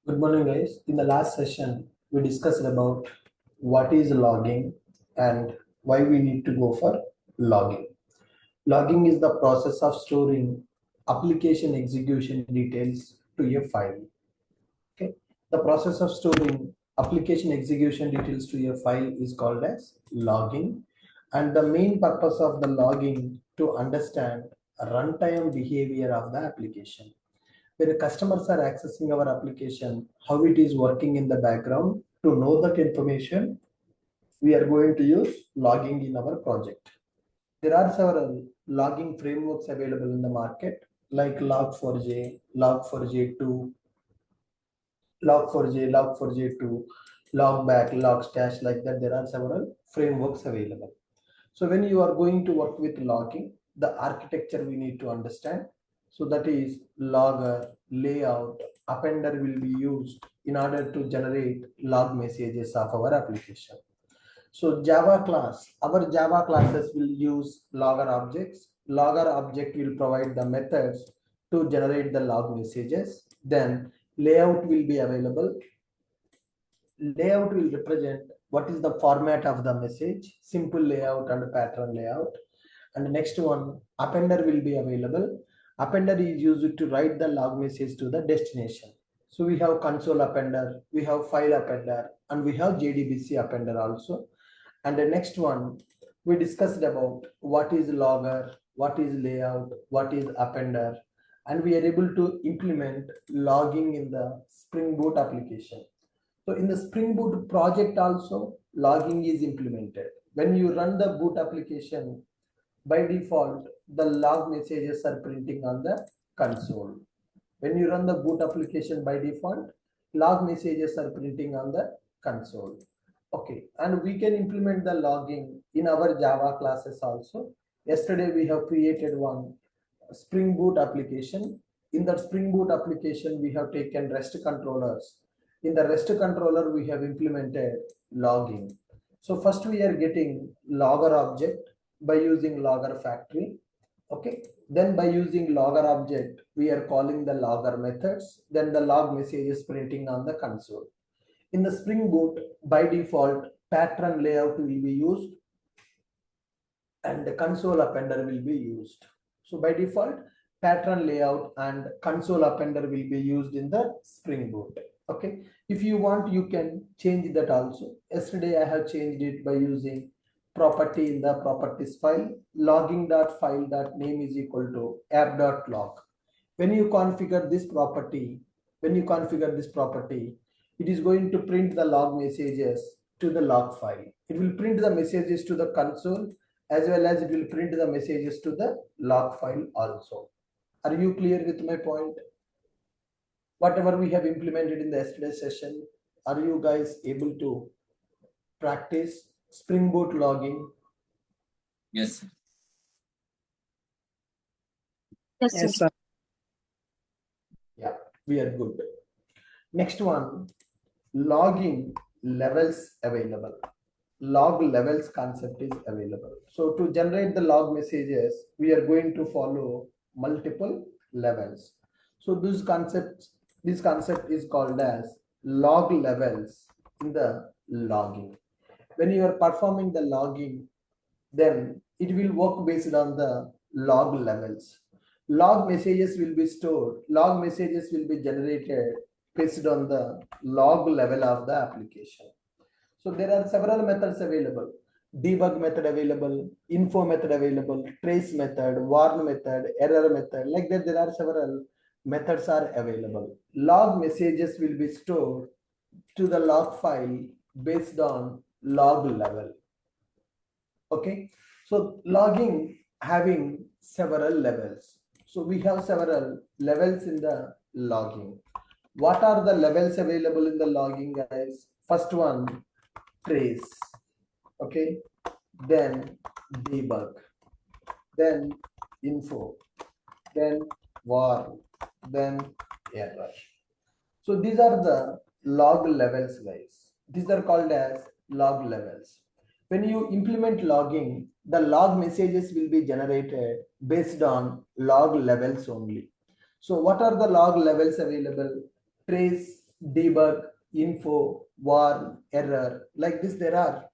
Good morning, guys. In the last session, we discussed about what is logging and why we need to go for logging. Logging is the process of storing application execution details to a file. Okay. The process of storing application execution details to a file is called as logging. And the main purpose of the logging to understand runtime behavior of the application. When customers are accessing our application, how it is working in the background, to know that information, we are going to use logging in our project. There are several logging frameworks available in the market like log4j, log4j2, log4j, log4j2, logback, logstash, like that. There are several frameworks available. So when you are going to work with logging, the architecture we need to understand. So that is logger, layout, appender will be used in order to generate log messages of our application. So Java class, our Java classes will use logger objects. Logger object will provide the methods to generate the log messages. Then layout will be available. Layout will represent what is the format of the message, simple layout and pattern layout. And the next one, appender will be available. Appender is used to write the log message to the destination. So we have console appender, we have file appender, and we have JDBC appender also. And the next one, we discussed about what is logger, what is layout, what is appender, and we are able to implement logging in the Spring Boot application. So in the Spring Boot project also, logging is implemented. When you run the boot application, by default, the log messages are printing on the console. When you run the boot application by default, log messages are printing on the console. Okay, and we can implement the logging in our Java classes also. Yesterday we have created one Spring Boot application. In that Spring Boot application, we have taken REST controllers. In the REST controller, we have implemented logging. So first we are getting logger object by using logger factory. Okay. Then by using logger object, we are calling the logger methods. Then the log message is printing on the console. In the Spring Boot, by default, pattern layout will be used and the console appender will be used. So by default, pattern layout and console appender will be used in the Spring Boot. Okay. If you want, you can change that also. Yesterday, I have changed it by using property in the properties file, logging.file.name is equal to app.log. When you configure this property, it is going to print the log messages to the log file. It will print the messages to the console as well as it will print the messages to the log file also. Are you clear with my point? Whatever we have implemented in the yesterday session, are you guys able to practice Spring Boot logging? Yes, sir. Yes, sir. Yeah, we are good. Next one, logging levels available. Log levels concept is available. So to generate the log messages, we are going to follow multiple levels. So this concept is called as log levels in the logging. When you are performing the logging, then it will work based on the log levels. Log messages will be stored, log messages will be generated based on the log level of the application. So there are several methods available. Debug method available, info method available, trace method, warn method, error method. Like that, there are several methods are available. Log messages will be stored to the log file based on log level. Okay. So logging having several levels. So we have several levels in the logging. What are the levels available in the logging, guys? First one, trace. Okay. Then debug. Then info. Then warn. Then error. So these are the log levels, guys. These are called as log levels. When you implement logging, the log messages will be generated based on log levels only. So what are the log levels available? Trace, debug, info, warn, error. Like this, there are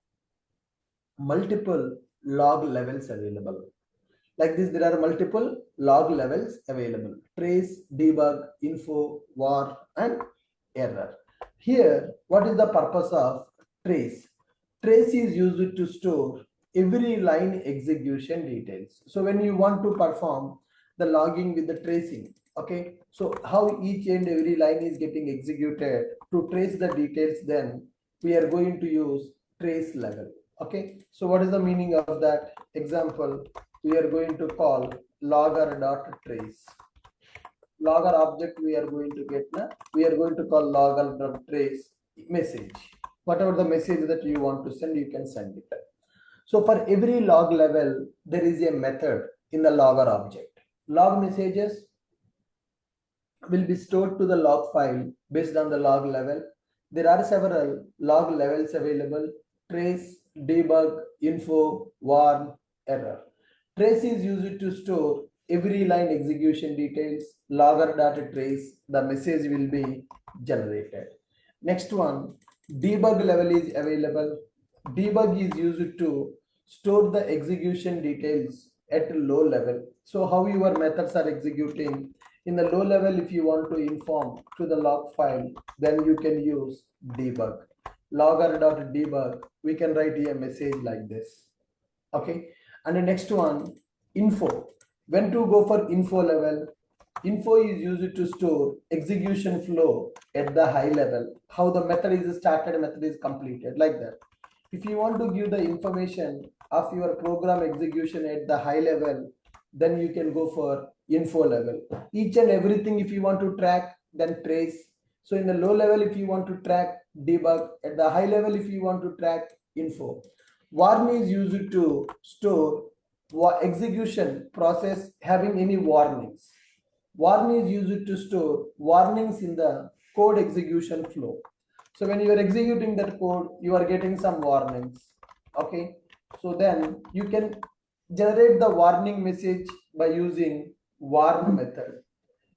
multiple log levels available. Like this, there are multiple log levels available: trace, debug, info, warn, and error. Here, what is the purpose of trace? Trace is used to store every line execution details. So when you want to perform the logging with the tracing, okay, so how each and every line is getting executed, to trace the details, then we are going to use trace level. Okay, so what is the meaning of that? Example, we are going to call logger.trace. Logger object we are going to get now, we are going to call logger.trace message. Whatever the message that you want to send, you can send it. So for every log level, there is a method in the logger object. Log messages will be stored to the log file based on the log level. There are several log levels available: trace, debug, info, warn, error. Trace is used to store every line execution details. Logger.trace, the message will be generated. Next one, debug level is available. Debug is used to store the execution details at low level. So how your methods are executing in the low level, if you want to inform to the log file, then you can use debug. Logger.debug, we can write a message like this. Okay, and the next one, info. When to go for info level? Info is used to store execution flow at the high level. How the method is started, method is completed, like that. If you want to give the information of your program execution at the high level, then you can go for info level. Each and everything, if you want to track, then trace. So in the low level, if you want to track, debug. At the high level, if you want to track, info. Warn is used to store execution process having any warnings. Warn is used to store warnings in the code execution flow. So when you are executing that code, you are getting some warnings. Okay, so then you can generate the warning message by using warn method.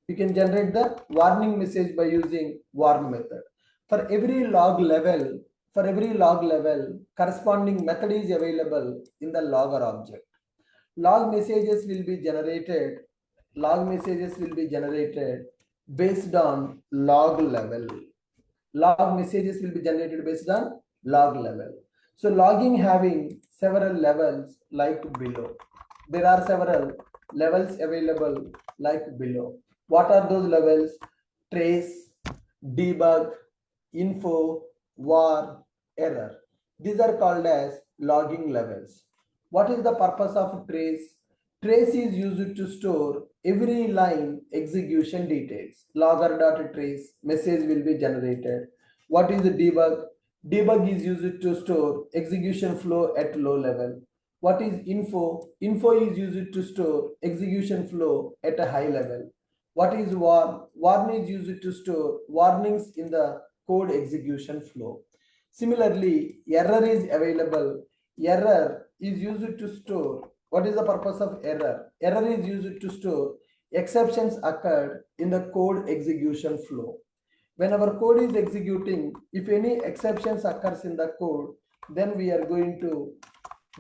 You can generate the warning message by using warn method. For every log level, corresponding method is available in the logger object. Log messages will be generated. Log messages will be generated based on log level. Log messages will be generated based on log level. So logging having several levels like below. There are several levels available like below. What are those levels? Trace, debug, info, warn, error. These are called as logging levels. What is the purpose of trace? Trace is used to store every line execution details. Logger.trace message will be generated. What is the debug? Debug is used to store execution flow at low level. What is info? Info is used to store execution flow at a high level. What is warn? Warn is used to store warnings in the code execution flow. Similarly, error is available. Error is used to store. What is the purpose of error? Error is used to store exceptions occurred in the code execution flow. When our code is executing, if any exceptions occurs in the code, then we are going to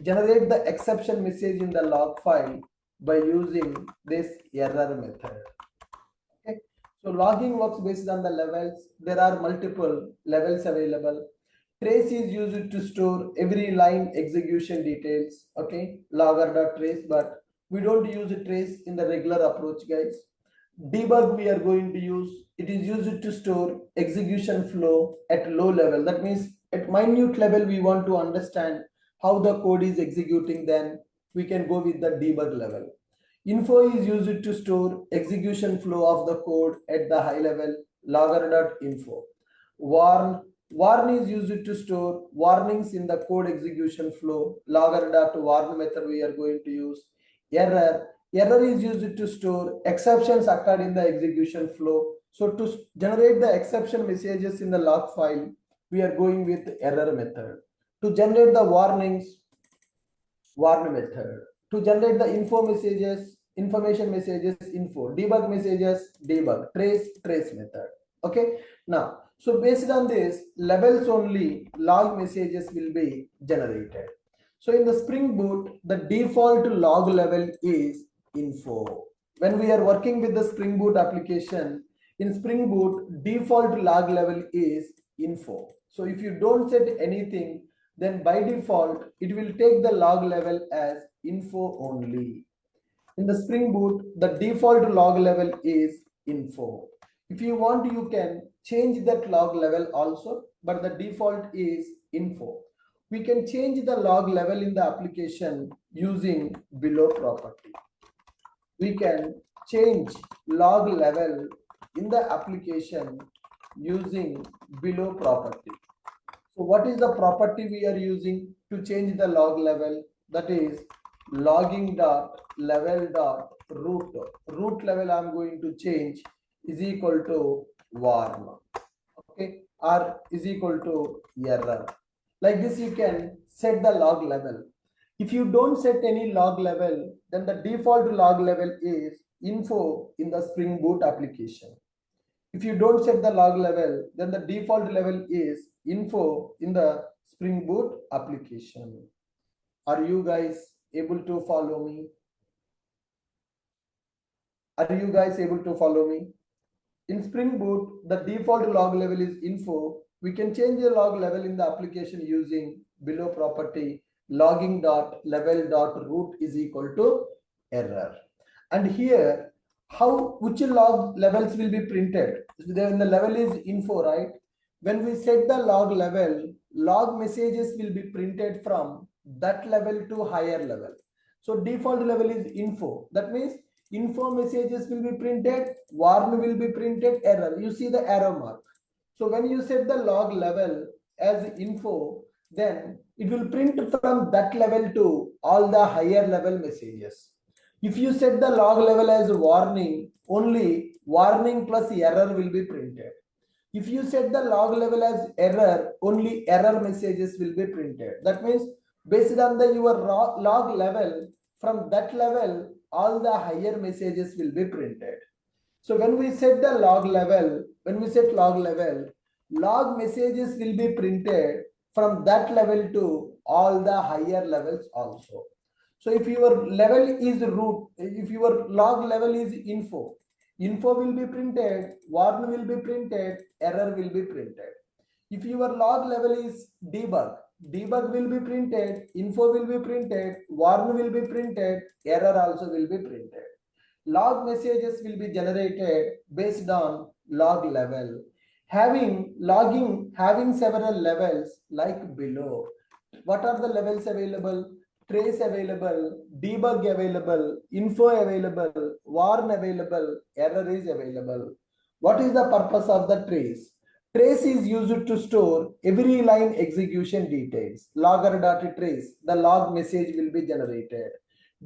generate the exception message in the log file by using this error method. Okay. So logging works based on the levels. There are multiple levels available. Trace is used to store every line execution details. Okay, logger.trace, but we don't use a trace in the regular approach, guys. Debug we are going to use. It is used to store execution flow at low level. That means at minute level we want to understand how the code is executing, then we can go with the debug level. Info is used to store execution flow of the code at the high level. Logger.info. Warn is used to store warnings in the code execution flow. Logger.warn method we are going to use. Error is used to store exceptions occurred in the execution flow. So to generate the exception messages in the log file, we are going with error method. To generate the warnings, warn method. To generate the information messages, info. Debug messages, debug. Trace method. Okay, now, so based on this, levels only log messages will be generated. So in the Spring Boot, the default log level is info. When we are working with the Spring Boot application, in Spring Boot, default log level is info. So if you don't set anything, then by default, it will take the log level as info only. In the Spring Boot, the default log level is info. If you want, you can change that log level also, but the default is info. We can change the log level in the application using below property. We can change log level in the application using below property. So what is the property we are using to change the log level? That is logging dot level dot root. Root level I'm going to change is equal to warm. Okay, or is equal to error. Like this, you can set the log level. If you don't set any log level, then the default log level is info in the Spring Boot application. If you don't set the log level, then the default level is info in the Spring Boot application. Are you guys able to follow me? Are you guys able to follow me? In Spring Boot, the default log level is info. We can change the log level in the application using below property logging.level.root is equal to error. And here, which log levels will be printed? Then the level is info, right? When we set the log level, log messages will be printed from that level to higher level. So default level is info. That means info messages will be printed, warn will be printed, error. You see the arrow mark. So when you set the log level as info, then it will print from that level to all the higher level messages. If you set the log level as warning, only warning plus error will be printed. If you set the log level as error, only error messages will be printed. That means based on your log level, from that level, all the higher messages will be printed. So when we set the log level, log messages will be printed from that level to all the higher levels also. So if your level is root, if your log level is info, info will be printed, warn will be printed, error will be printed. If your log level is debug, debug will be printed, info will be printed, warn will be printed, error also will be printed. Log messages will be generated based on log level. Having several levels like below. What are the levels available? Trace available, debug available, info available, warn available, error is available. What is the purpose of the trace? Trace is used to store every line execution details. Logger.trace, the log message will be generated.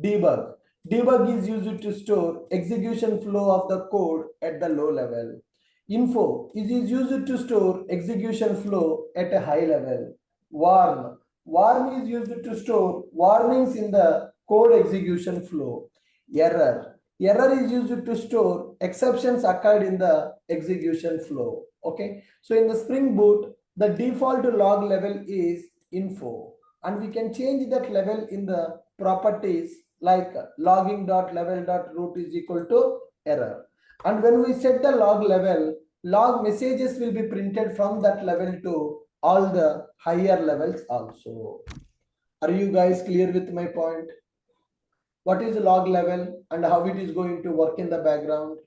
Debug. Debug is used to store execution flow of the code at the low level. Info is used to store execution flow at a high level. Warn. Warn is used to store warnings in the code execution flow. Error. Error is used to store exceptions occurred in the execution flow. Okay. So in the Spring Boot, the default log level is info. And we can change that level in the properties like logging.level.root is equal to error. And when we set the log level, log messages will be printed from that level to all the higher levels also. Are you guys clear with my point? What is log level and how it is going to work in the background?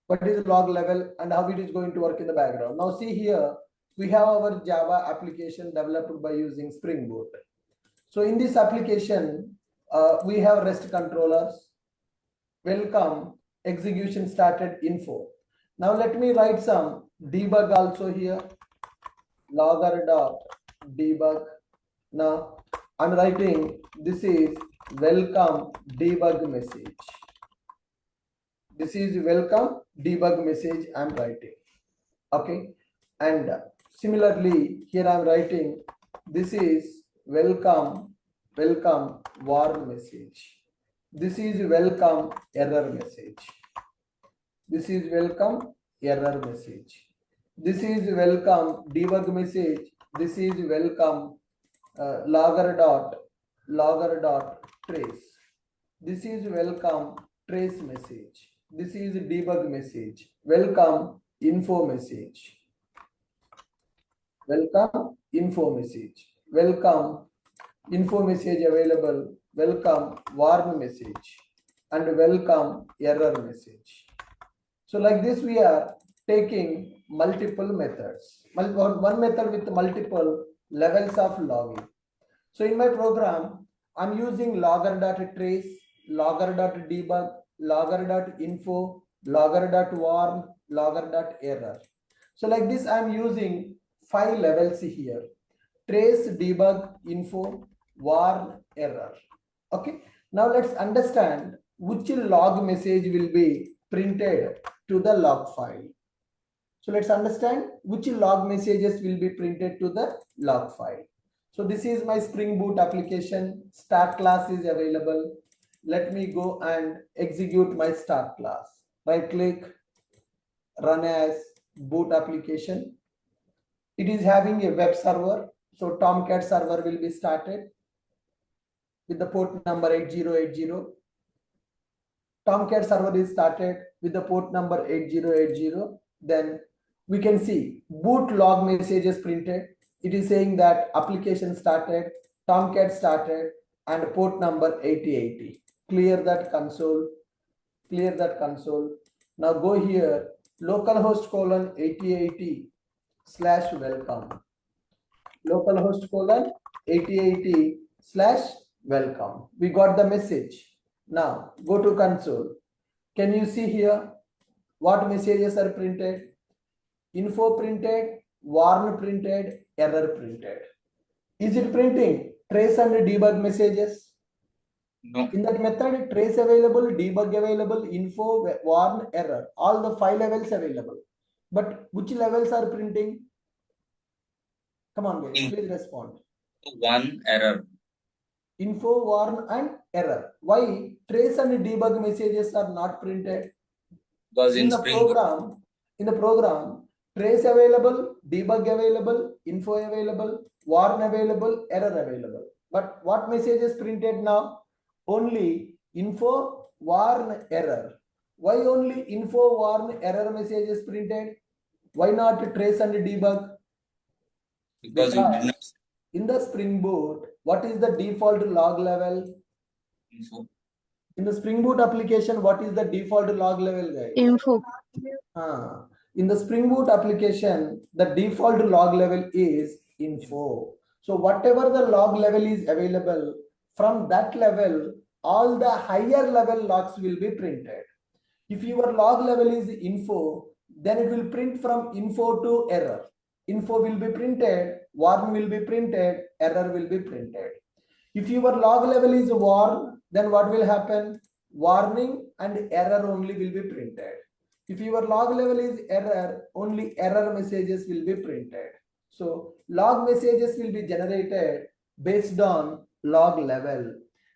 What is log level and how it is going to work in the background? Now see here, we have our Java application developed by using Spring Boot. So in this application, we have REST controllers, welcome, execution started, info. Now let me write some debug also here, logger.debug. Now I'm writing this is welcome debug message. This is welcome debug message I'm writing. Okay. And similarly, here I'm writing this is welcome warn message. This is welcome error message. This is welcome error message. This is welcome debug message. This is welcome logger dot trace. This is welcome trace message. This is debug message. Welcome info message. Welcome info message. Welcome info message available. Welcome warn message and welcome error message. So like this we are taking multiple methods. One method with multiple levels of logging. So in my program, I'm using logger.trace, logger.debug, logger.info, logger.warn, logger.error. So like this, I'm using 5 levels here: trace, debug, info, warn, error. Okay. Now let's understand which log message will be printed to the log file. So let's understand which log messages will be printed to the log file. So this is my Spring Boot application. Start class is available. Let me go and execute my start class. Right click, run as boot application. It is having a web server. So Tomcat server will be started with the port number 8080. Tomcat server is started with the port number 8080. Then we can see boot log messages printed. It is saying that application started, Tomcat started, and port number 8080. Clear that console. Clear that console. Now go here, localhost colon 8080 slash welcome. Localhost colon 8080 slash welcome. We got the message. Now go to console. Can you see here what messages are printed? Info printed, warn printed, error printed. Is it printing trace and debug messages? No. In that method, trace available, debug available, info, warn, error. All the 5 levels available. But which levels are printing? Come on, guys, please respond. One error. Info, warn, and error. Why trace and debug messages are not printed? Because in the program, trace available, debug available, info available, warn available, error available. But what message is printed now? Only info, warn, error. Why only info, warn, error message is printed? Why not trace and debug? Because you did not in the Spring Boot, what is the default log level? info. In the Spring Boot application, what is the default log level, guys? Info. In the Spring Boot application, the default log level is info. So whatever the log level is available, from that level, all the higher level logs will be printed. If your log level is info, then it will print from info to error. Info will be printed, warn will be printed, error will be printed. If your log level is warn, then what will happen? Warning and error only will be printed. If your log level is error, only error messages will be printed. So log messages will be generated based on log level.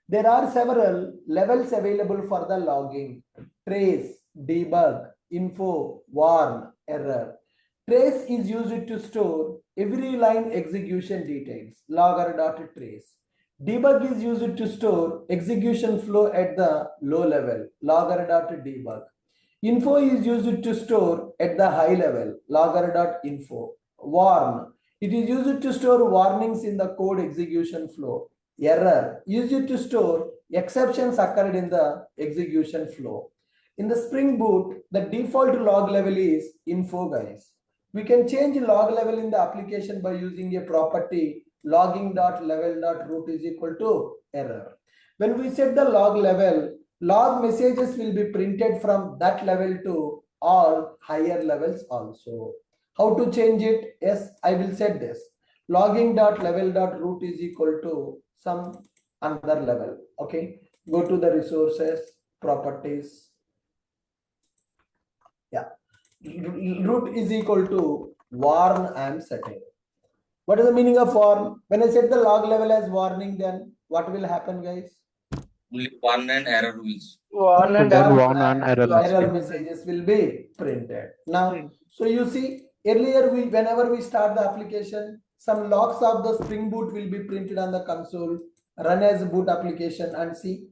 There are several levels available for the logging: trace, debug, info, warn, error. Trace is used to store every line execution details, logger.trace. Debug is used to store execution flow at the low level, logger.debug. Info is used to store at the high level, logger.info. Warn, it is used to store warnings in the code execution flow. Error, used to store exceptions occurred in the execution flow. In the Spring Boot, the default log level is info, guys. We can change log level in the application by using a property logging.level.root is equal to error. When we set the log level, log messages will be printed from that level to all higher levels also. How to change it? Yes, I will set this. Logging.level.root is equal to some another level. Okay, go to the resources, properties. Yeah, root is equal to warn I am setting. What is the meaning of warn? When I set the log level as warning, then what will happen, guys? only one and error will. One and Then error. one and error Error message. messages will be printed. Now, so you see, earlier whenever we start the application, some logs of the Spring Boot will be printed on the console, run as boot application and see.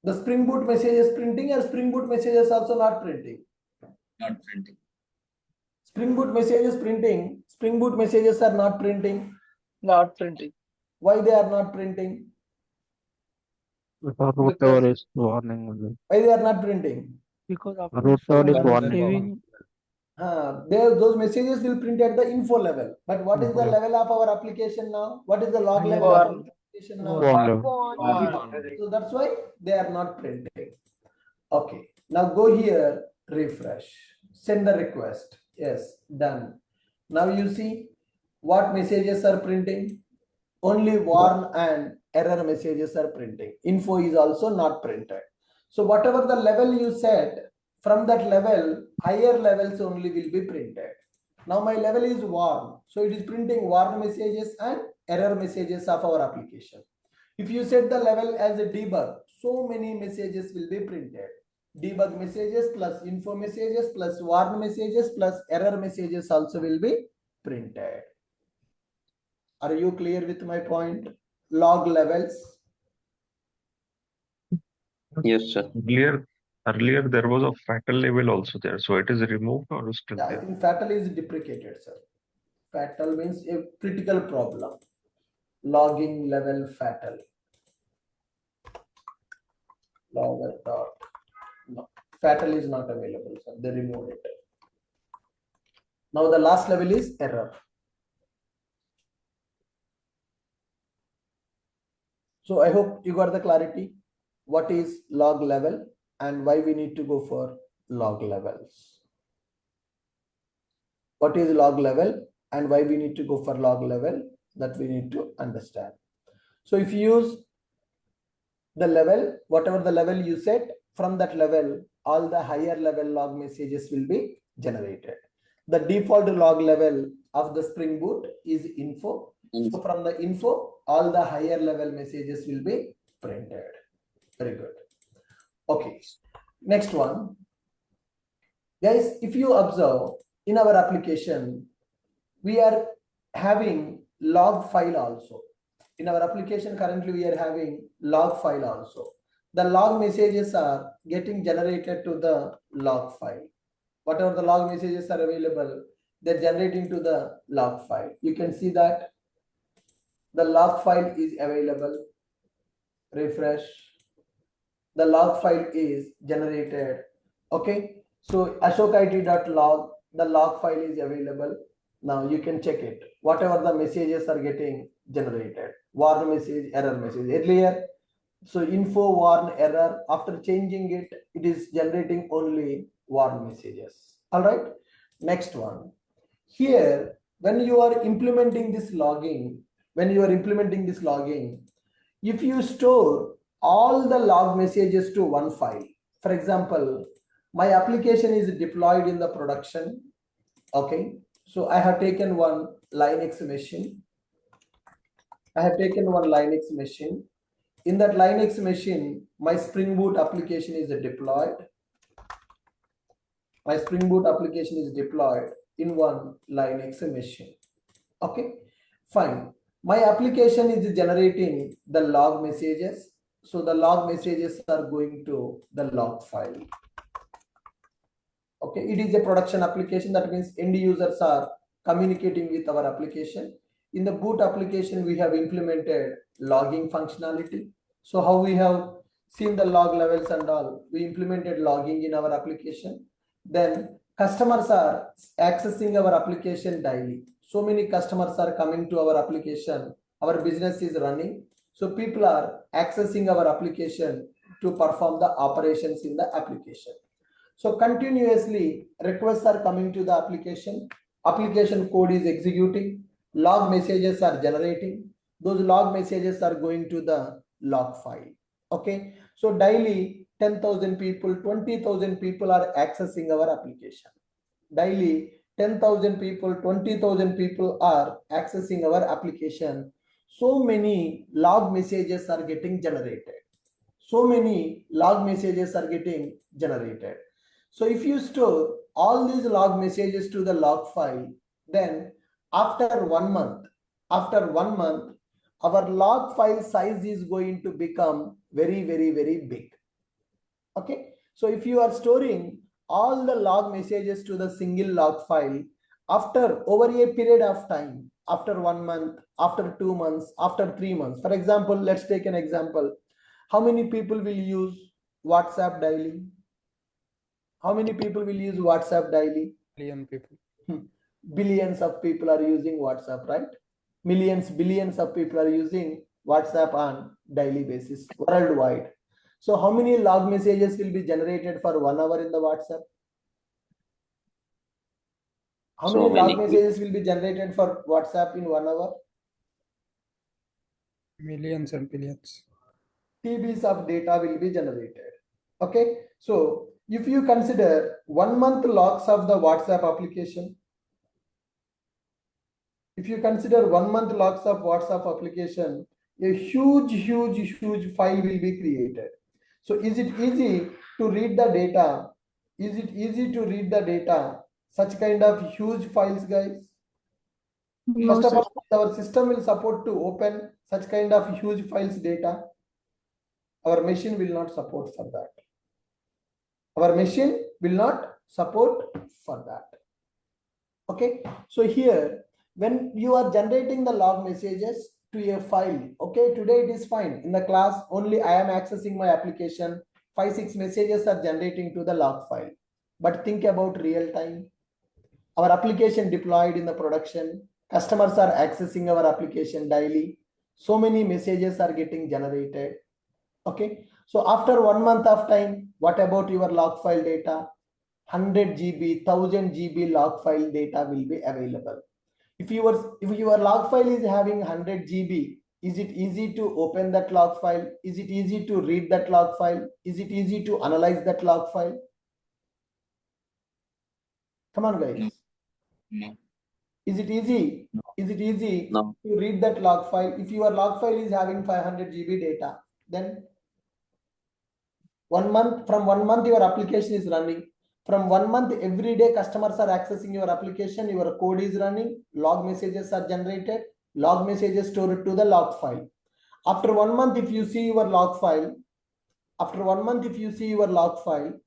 The Spring Boot message is printing or Spring Boot message is also not printing. Not printing. Spring Boot message is printing. Spring Boot messages are not printing. Not printing. Why they are not printing? Because root level is warning only. Why they are not printing? Because of Root level is warning. receiving. Those messages will print at the info level. But what is the Info. level of our application now? What is the log Higher level of level. our application now? One level. So that's why they are not printing. Okay. Now go here, refresh, send the request. Yes, done. Now you see what messages are printing. Only warn and error messages are printing. Info is also not printed. So whatever the level you set, from that level, higher levels only will be printed. Now my level is warn. So it is printing warn messages and error messages of our application. If you set the level as a debug, so many messages will be printed. Debug messages plus info messages plus warn messages plus error messages also will be printed. Are you clear with my point? Log levels. Yes, sir. Earlier there was a fatal level also there, so it is removed or still Yeah, I there? think fatal is deprecated, sir. Fatal means a critical problem. Logging level fatal. Logger dot. No, fatal is not available, sir. They removed it. Now the last level is error. So I hope you got the clarity. What is log level and why we need to go for log levels? What is log level and why we need to go for log level, that we need to understand. So if you use the level, whatever the level you set, from that level, all the higher level log messages will be generated. The default log level of the Spring Boot is info. So from the info, all the higher level messages will be printed. Very good. Okay. Next one. Guys, if you observe in our application, we are having log file also. In our application currently we are having log file also. The log messages are getting generated to the log file. Whatever the log messages are available, they're generating to the log file. You can see that the log file is available. Refresh. The log file is generated. Okay. So ashokit.log, the log file is available. Now you can check it. Whatever the messages are getting generated. Warn message, error message. Earlier, so info, warn, error. After changing it, it is generating only warn messages. All right. Next one. Here, when you are implementing this logging, if you store all the log messages to one file, for example, my application is deployed in the production. Okay. So I have taken one Linux machine. In that Linux machine, my Spring Boot application is deployed. In one Linux machine. Okay, fine. My application is generating the log messages. So the log messages are going to the log file. Okay, it is a production application. That means end users are communicating with our application. In the boot application, we have implemented logging functionality. So how we have seen the log levels and all, we implemented logging in our application. Then customers are accessing our application daily. So many customers are coming to our application. Our business is running. So people are accessing our application to perform the operations in the application. So continuously requests are coming to the application. Application code is executing. Log messages are generating. Those log messages are going to the log file. Okay. So daily 10,000 people, 20,000 people are accessing our application. Daily 10,000 people, 20,000 people are accessing our application. so many log messages are getting generated. So many log messages are getting generated. So if you store all these log messages to the log file, then after 1 month, our log file size is going to become very, very, very big. Okay. So if you are storing all the log messages to the single log file, after over a period of time, after 1 month, after 2 months, after 3 months, for example, let's take an example. How many people will use WhatsApp daily? How many people will use WhatsApp daily? Billion people. Billions of people are using WhatsApp, right? Millions, billions of people are using WhatsApp on daily basis worldwide. So how many log messages will be generated for 1 hour in the WhatsApp? How So many log many. messages will be generated for WhatsApp in 1 hour? Millions and billions. TBs of data will be generated. Okay, so if you consider 1 month logs of the WhatsApp application, if you consider 1 month logs of WhatsApp application, a huge file will be created. So is it easy to read the data? Is it easy to read the data? Such kind of huge files, guys? No, First of sir. all, our system will support to open such kind of huge files data. Our machine will not support for that. Our machine will not support for that. Okay, so here when you are generating the log messages to a file, okay, today it is fine. In the class only I am accessing my application, 5-6 messages are generating to the log file. But think about real time. Our application deployed in the production, customers are accessing our application daily. So many messages are getting generated. Okay, so after 1 month of time, what about your log file data? 100 GB, 1000 GB log file data will be available. If your log file is having 100 GB, is it easy to open that log file? Is it easy to read that log file? Is it easy to analyze that log file? Come on, guys. No. Is it easy? Is it easy No. to read that log file? If your log file is having 500 GB data, then 1 month, from 1 month your application is running. From 1 month, every day customers are accessing your application, your code is running, log messages are generated, log messages stored to the log file. After 1 month, if you see your log file, after 1 month, if you see your log file,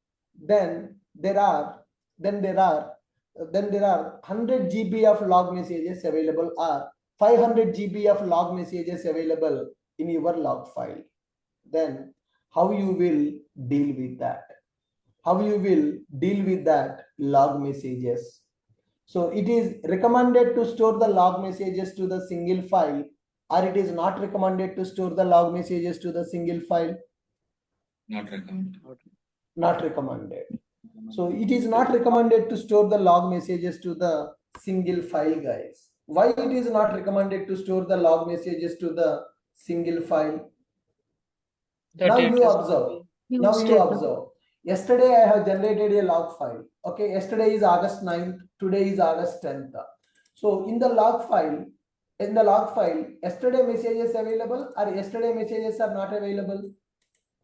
then there are 100 GB of log messages available, or 500 GB of log messages available in your log file. Then how you will deal with that? How you will deal with that log messages? So it is recommended to store the log messages to the single file, or it is not recommended to store the log messages to the single file? Not recommended. Not recommended. So it is not recommended to store the log messages to the single file, guys. Why it is not recommended to store the log messages to the single file? The Now data you is observe. Huge Now you data. observe. Yesterday I have generated a log file. Okay, yesterday is August 9th. Today is August 10th. So in the log file, yesterday messages available, or yesterday messages are not available?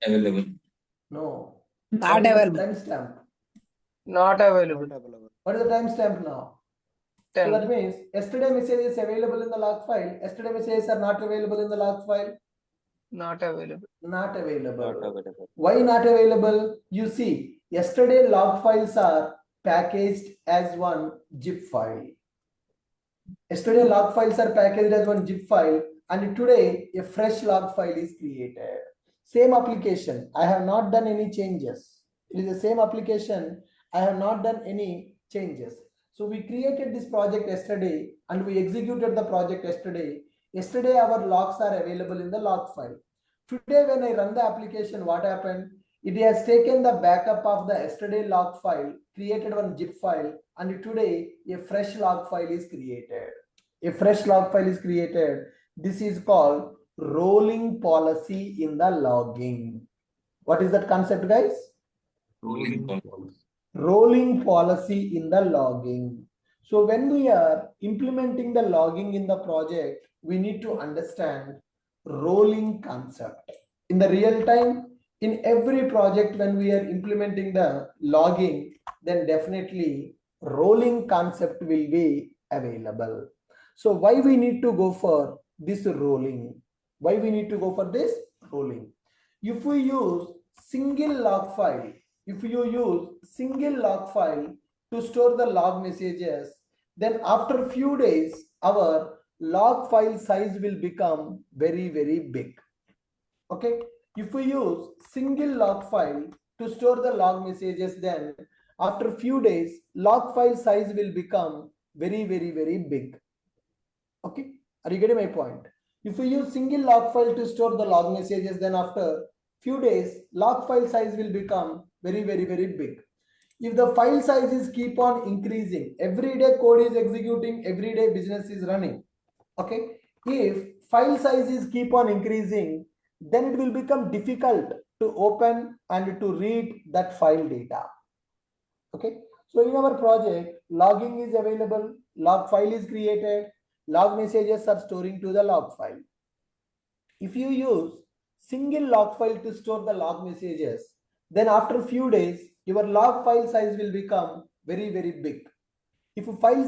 Available. No. Not What is the available. timestamp? not available. Not available. What is the timestamp now? So 10. that means yesterday message is available in the log file. Yesterday messages are not available in the log file. Not available. Not available. Not available. Why not available? You see, yesterday log files are packaged as one zip file. Yesterday log files are packaged as one zip file, and today a fresh log file is created. Same application, I have not done any changes. It is the same application, I have not done any changes. So we created this project yesterday and we executed the project yesterday. Yesterday our logs are available in the log file. Today when I run the application, what happened? It has taken the backup of the yesterday log file, created one zip file, and today a fresh log file is created. A fresh log file is created. This is called rolling policy in the logging. What is that concept, guys? Rolling policy. Rolling policy in the logging. So when we are implementing the logging in the project, we need to understand rolling concept. In the real time, in every project when we are implementing the logging, then definitely rolling concept will be available. So why we need to go for this rolling? Why we need to go for this rolling? If we use single log file, if you use single log file to store the log messages, then after few days, our log file size will become very, very big. Okay. If we use single log file to store the log messages, then after few days, log file size will become very, very, very big. Okay. Are you getting my point? If we use single log file to store the log messages, then after few days, log file size will become very, very, very big. If the file sizes keep on increasing, every day code is executing, every day business is running. Okay. If file sizes keep on increasing, then it will become difficult to open and to read that file data. Okay. So in our project, logging is available, log file is created, log messages are storing to the log file. If you use single log file to store the log messages, then after a few days, your log file size will become very, very big. If file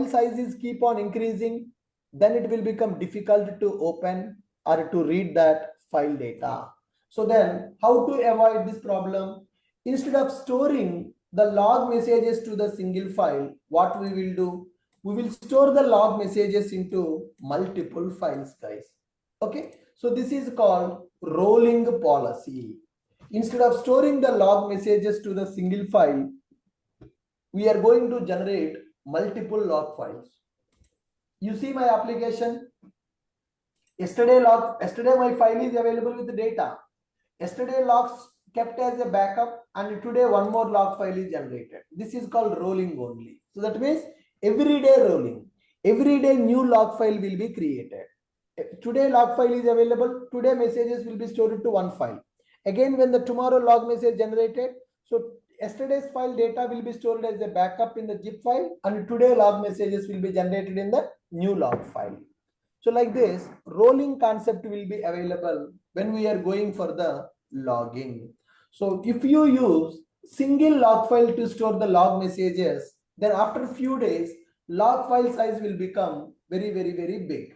sizes keep on increasing, then it will become difficult to open or to read that file data. So then how to avoid this problem? Instead of storing the log messages to the single file, what we will do? We will store the log messages into multiple files, guys. Okay. So this is called rolling policy. Instead of storing the log messages to the single file, we are going to generate multiple log files. You see my application. Yesterday my file is available with the data. Yesterday logs kept as a backup, and today one more log file is generated. This is called rolling only. So that means every day rolling. Every day new log file will be created. Today log file is available. Today messages will be stored to one file. Again, when the tomorrow log message generated, so yesterday's file data will be stored as a backup in the zip file, and today log messages will be generated in the new log file. So like this, rolling concept will be available when we are going for the logging. So if you use single log file to store the log messages, then after a few days, log file size will become very, very, very big.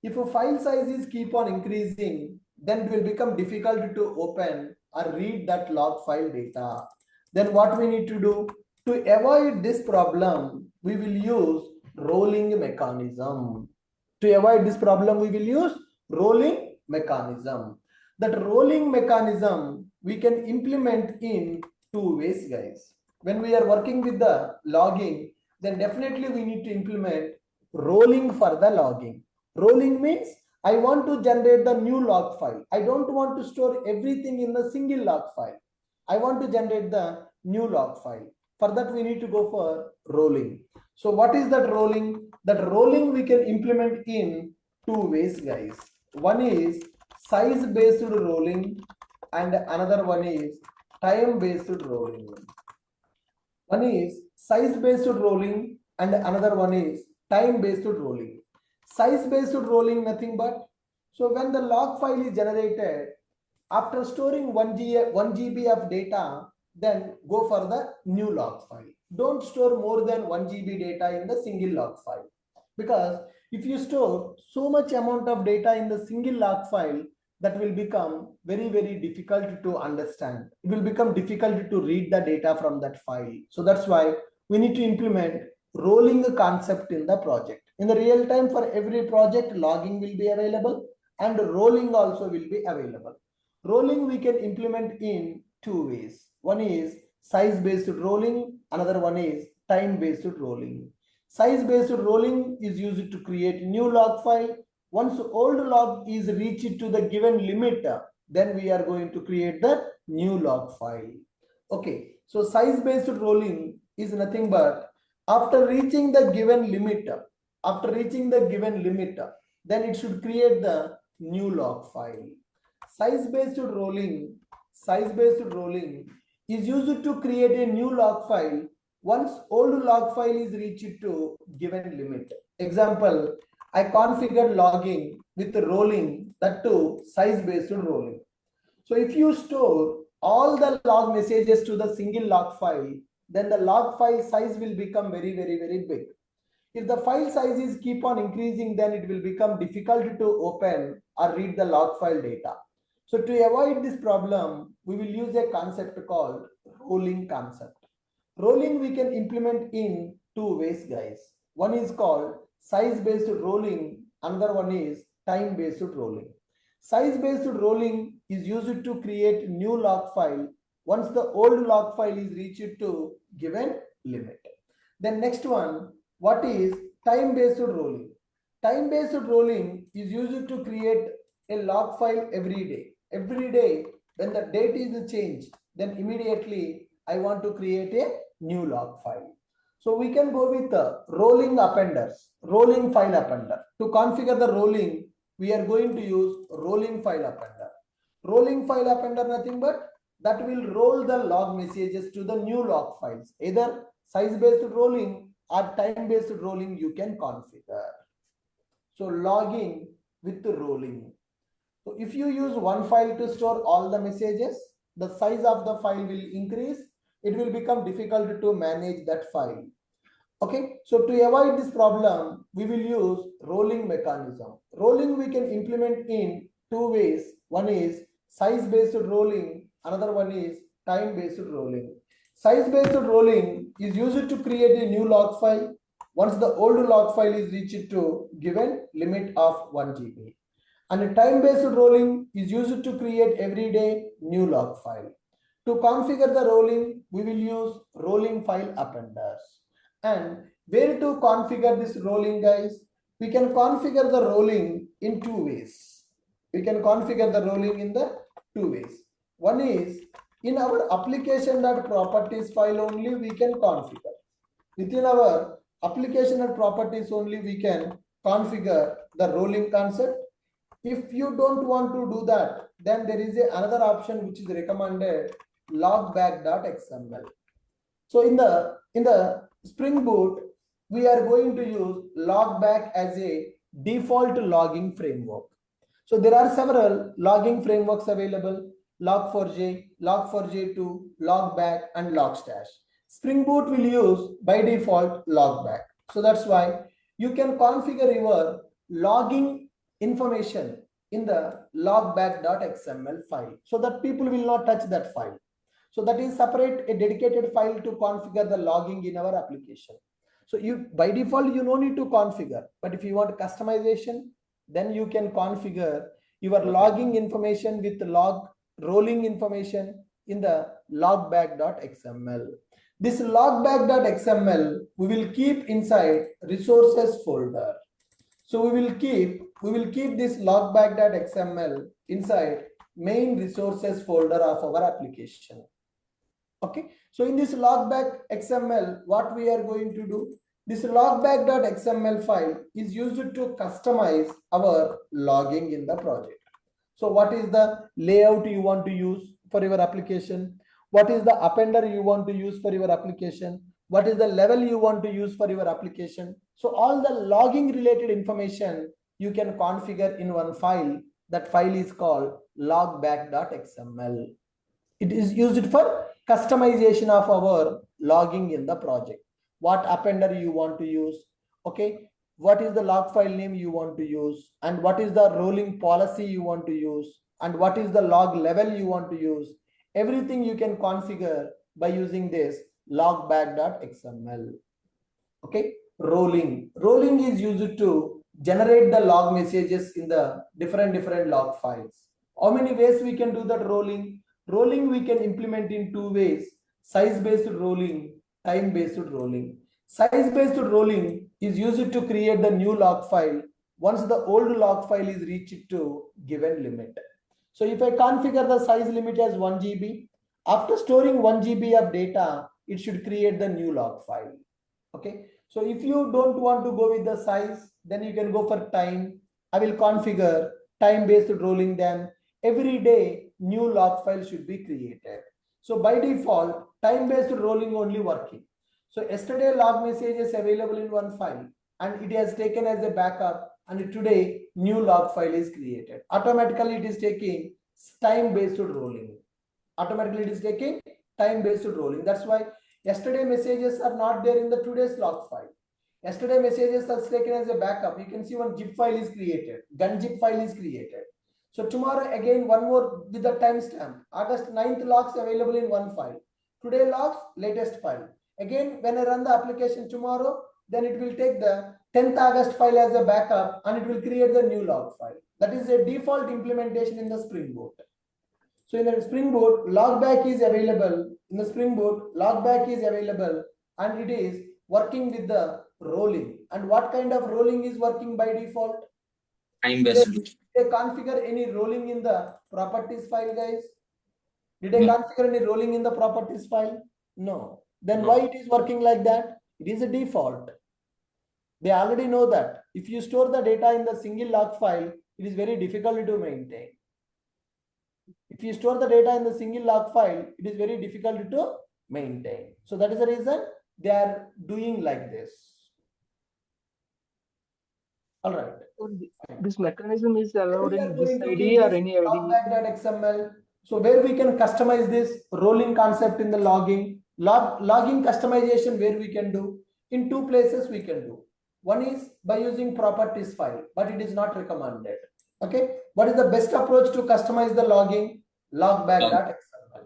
If a file sizes keep on increasing, then it will become difficult to open or read that log file data. Then what we need to do? To avoid this problem, we will use rolling mechanism. To avoid this problem, we will use rolling mechanism. That rolling mechanism we can implement in two ways, guys. When we are working with the logging, then definitely we need to implement rolling for the logging. Rolling means I want to generate the new log file. I don't want to store everything in the single log file. I want to generate the new log file. For that, we need to go for rolling. So what is that rolling? That rolling we can implement in two ways, guys. One is size based rolling and another one is time based rolling. One is size based rolling and another one is time based rolling. Size based rolling nothing but, so when the log file is generated, after storing 1 GB of data, then go for the new log file. Don't store more than 1 GB data in the single log file, because if you store so much amount of data in the single log file, that will become very, very difficult to understand. It will become difficult to read the data from that file. So that's why we need to implement rolling concept in the project. In the real time, for every project, logging will be available and rolling also will be available. Rolling we can implement in two ways. One is size based rolling, another one is time based rolling. Size based rolling is used to create new log file. Once old log is reached to the given limit, then we are going to create the new log file. Okay, so size based rolling is nothing but after reaching the given limit, then it should create the new log file. Size based rolling is used to create a new log file once old log file is reached to given limit. Example, I configured logging with rolling, that too size-based rolling. So if you store all the log messages to the single log file, then the log file size will become very, very, very big. If the file sizes keep on increasing, then it will become difficult to open or read the log file data. So to avoid this problem, we will use a concept called rolling concept. Rolling we can implement in two ways, guys. One is called size-based rolling, another one is time-based rolling. Size-based rolling is used to create new log file once the old log file is reached to given limit. Then next one, what is time-based rolling? Time-based rolling is used to create a log file every day. Every day, when the date is changed, then immediately I want to create a new log file. So we can go with the rolling appenders, rolling file appender. To configure the rolling, we are going to use rolling file appender. Rolling file appender, nothing but that will roll the log messages to the new log files. Either size-based rolling or time-based rolling you can configure. So logging with the rolling. So if you use one file to store all the messages, the size of the file will increase. It will become difficult to manage that file. Okay, so to avoid this problem, we will use rolling mechanism. Rolling we can implement in two ways. One is size-based rolling, another one is time-based rolling. Size-based rolling is used to create a new log file once the old log file is reached to given limit of 1 GB. And a time-based rolling is used to create every day new log file. To configure the rolling, we will use rolling file appenders. And where to configure this rolling, guys? We can configure the rolling in two ways. We can configure the rolling in the two ways. One is in our application.properties file only we can configure. Within our application.properties only we can configure the rolling concept. If you don't want to do that, then there is another option which is recommended, logback.xml. So in the Spring Boot, we are going to use logback as a default logging framework. So there are several logging frameworks available: log4j, log4j2, logback, and logstash. Spring Boot will use by default logback. So that's why you can configure your logging information in the logback.xml file so that people will not touch that file. So that is separate, a dedicated file to configure the logging in our application. So you by default you no need to configure, but if you want customization, then you can configure your logging information with log rolling information in the logback.xml. This logback.xml we will keep inside resources folder. So we will keep this logback.xml inside main resources folder of our application. Okay, so in this logback XML, what we are going to do, this logback.xml file is used to customize our logging in the project. So what is the layout you want to use for your application? What is the appender you want to use for your application? What is the level you want to use for your application? So all the logging related information you can configure in one file. That file is called logback.xml. It is used for customization of our logging in the project. What appender you want to use, okay, what is the log file name you want to use, and what is the rolling policy you want to use, and what is the log level you want to use. Everything you can configure by using this logback.xml. Okay, rolling is used to generate the log messages in the different log files. How many ways we can do that rolling? Rolling we can implement in two ways: size-based rolling, time-based rolling. Size-based rolling is used to create the new log file once the old log file is reached to given limit. So if I configure the size limit as 1 GB, after storing 1 GB of data, it should create the new log file. Okay, so if you don't want to go with the size, then you can go for time. I will configure time-based rolling, then every day new log file should be created. So by default, time-based rolling only working. So yesterday log message is available in one file and it has taken as a backup. and today new log file is created. Automatically it is taking time-based rolling. Automatically it is taking time-based rolling. That's why yesterday messages are not there in the today's log file. Yesterday messages are taken as a backup. You can see one zip file is created, gun zip file is created. So tomorrow again one more with the timestamp. August 9th logs available in one file. Today logs, latest file. Again, when I run the application tomorrow, then it will take the 10th August file as a backup and it will create the new log file. That is a default implementation in the Spring Boot. So in the Spring Boot, logback is available. In the Spring Boot, logback is available and it is working with the rolling. And what kind of rolling is working by default? Time-based. Did I configure any rolling in the properties file, guys? Did I No. configure any rolling in the properties file? No. Then No. why it is working like that? It is a default. They already know that if you store the data in the single log file, it is very difficult to maintain. If you store the data in the single log file, it is very difficult to maintain. So that is the reason they are doing like this. All right. This mechanism is allowed We are in this going to ID keep or this any ID. logback.xml. So where we can customize this rolling concept in the logging, logging customization where we can do in two places we can do. One is by using properties file, but it is not recommended. Okay. What is the best approach to customize the logging? Logback.xml.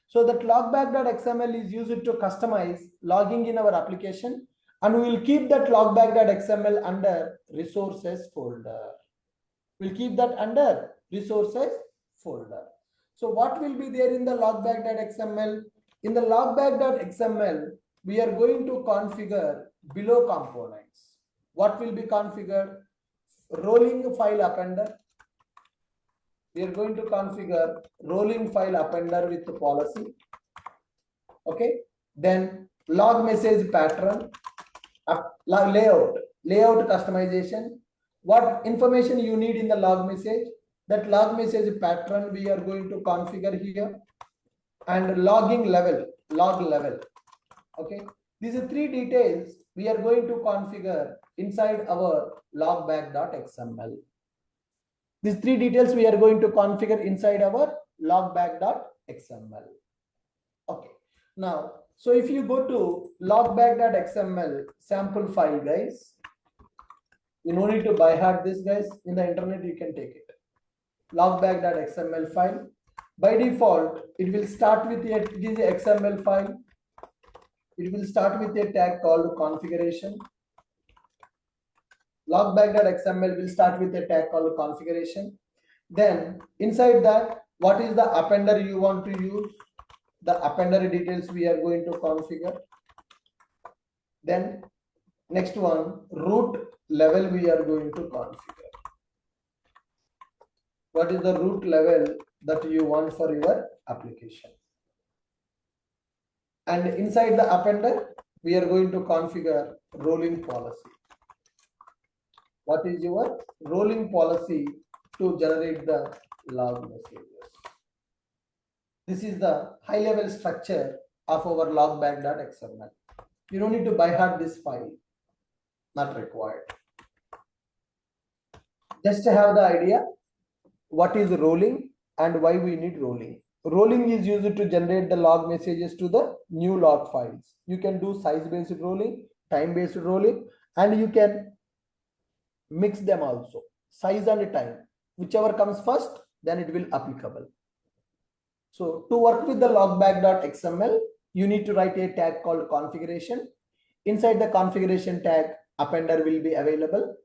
So that logback.xml is used to customize logging in our application, and we will keep that logback.xml under resources folder. We'll keep that under resources folder. So what will be there in the logback.xml? In the logback.xml, we are going to configure below components. What will be configured? Rolling file appender. We are going to configure rolling file appender with the policy. Okay. Then log message pattern, layout customization. What information you need in the log message? That log message pattern we are going to configure here, and logging level, log level. Okay. These are three details we are going to configure inside our logback.xml. These three details we are going to configure inside our logback.xml. Okay. Now, so if you go to logback.xml sample file, guys, you no need to by heart this, guys. In the internet, you can take it. Logback.xml file. By default, it will start with a XML file. It will start with a tag called configuration. Logback.xml will start with a tag called configuration. Then inside that, what is the appender you want to use? The appender details we are going to configure. Then next one, root level we are going to configure. What is the root level that you want for your application? And inside the appender, we are going to configure rolling policy. What is your rolling policy to generate the log messages? This is the high level structure of our logback.xml. You don't need to by heart this file, not required. Just to have the idea what is rolling and why we need rolling. Rolling is used to generate the log messages to the new log files. You can do size-based rolling, time-based rolling, and you can mix them also. Size and time, whichever comes first, then it will applicable. So to work with the logback.xml, you need to write a tag called configuration. Inside the configuration tag, appender will be available.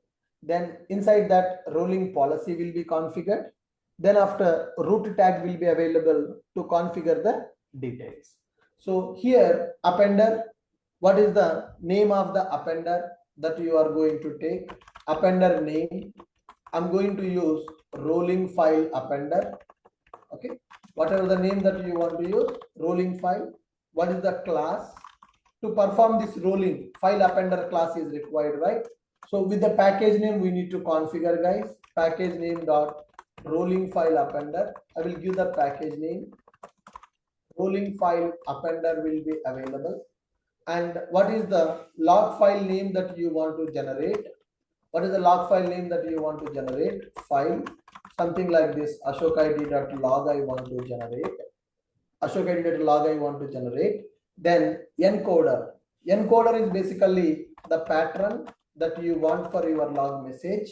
Then inside that, rolling policy will be configured. Then after, root tag will be available to configure the details. So here, appender, what is the name of the appender that you are going to take? Appender name, I'm going to use rolling file appender. Okay, whatever the name that you want to use, rolling file. What is the class? To perform this rolling, file appender class is required, right? So with the package name, we need to configure, guys. Package name dot rolling file appender. I will give the package name. Rolling file appender will be available. And what is the log file name that you want to generate? What is the log file name that you want to generate? File, something like this, ashokid.log I want to generate. Ashokid.log I want to generate. Then encoder. Encoder is basically the pattern that you want for your log message.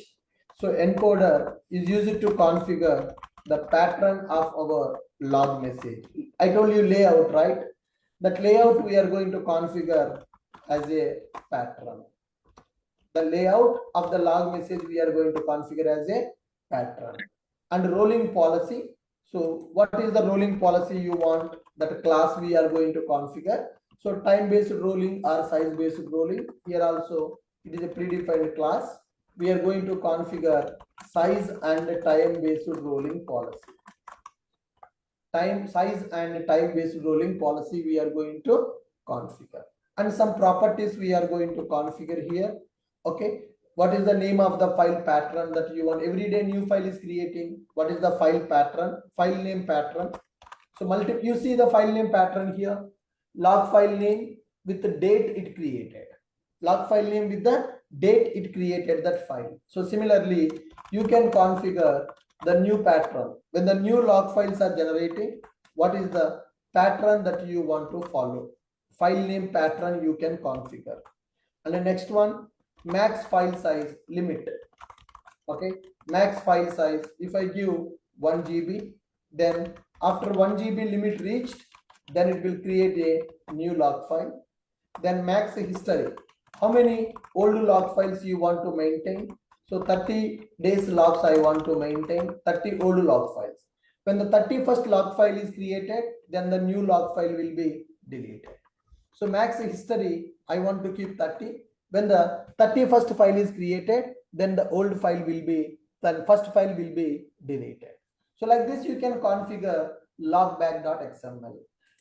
So encoder is used to configure the pattern of our log message. I told you layout, right? That layout we are going to configure as a pattern. The layout of the log message we are going to configure as a pattern. And rolling policy. So what is the rolling policy you want? That class we are going to configure. So time-based rolling or size-based rolling. Here also it is a predefined class. We are going to configure size and time-based rolling policy. Size and time-based rolling policy we are going to configure. And some properties we are going to configure here. Okay. What is the name of the file pattern that you want? Every day new file is creating. What is the file pattern? File name pattern. So you see the file name pattern here. Log file name with the date it created. Log file name with the date it created that file. So similarly, you can configure the new pattern. When the new log files are generating, what is the pattern that you want to follow? File name pattern you can configure. And the next one, max file size limit. Okay, max file size. If I give 1 GB, then after 1 GB limit reached, then it will create a new log file. Then max history. How many old log files you want to maintain? So 30 days logs I want to maintain, 30 old log files. When the 31st log file is created, then the new log file will be deleted. So max history, I want to keep 30. When the 31st file is created, then the old file will be, the first file will be deleted. So like this, you can configure logback.xml.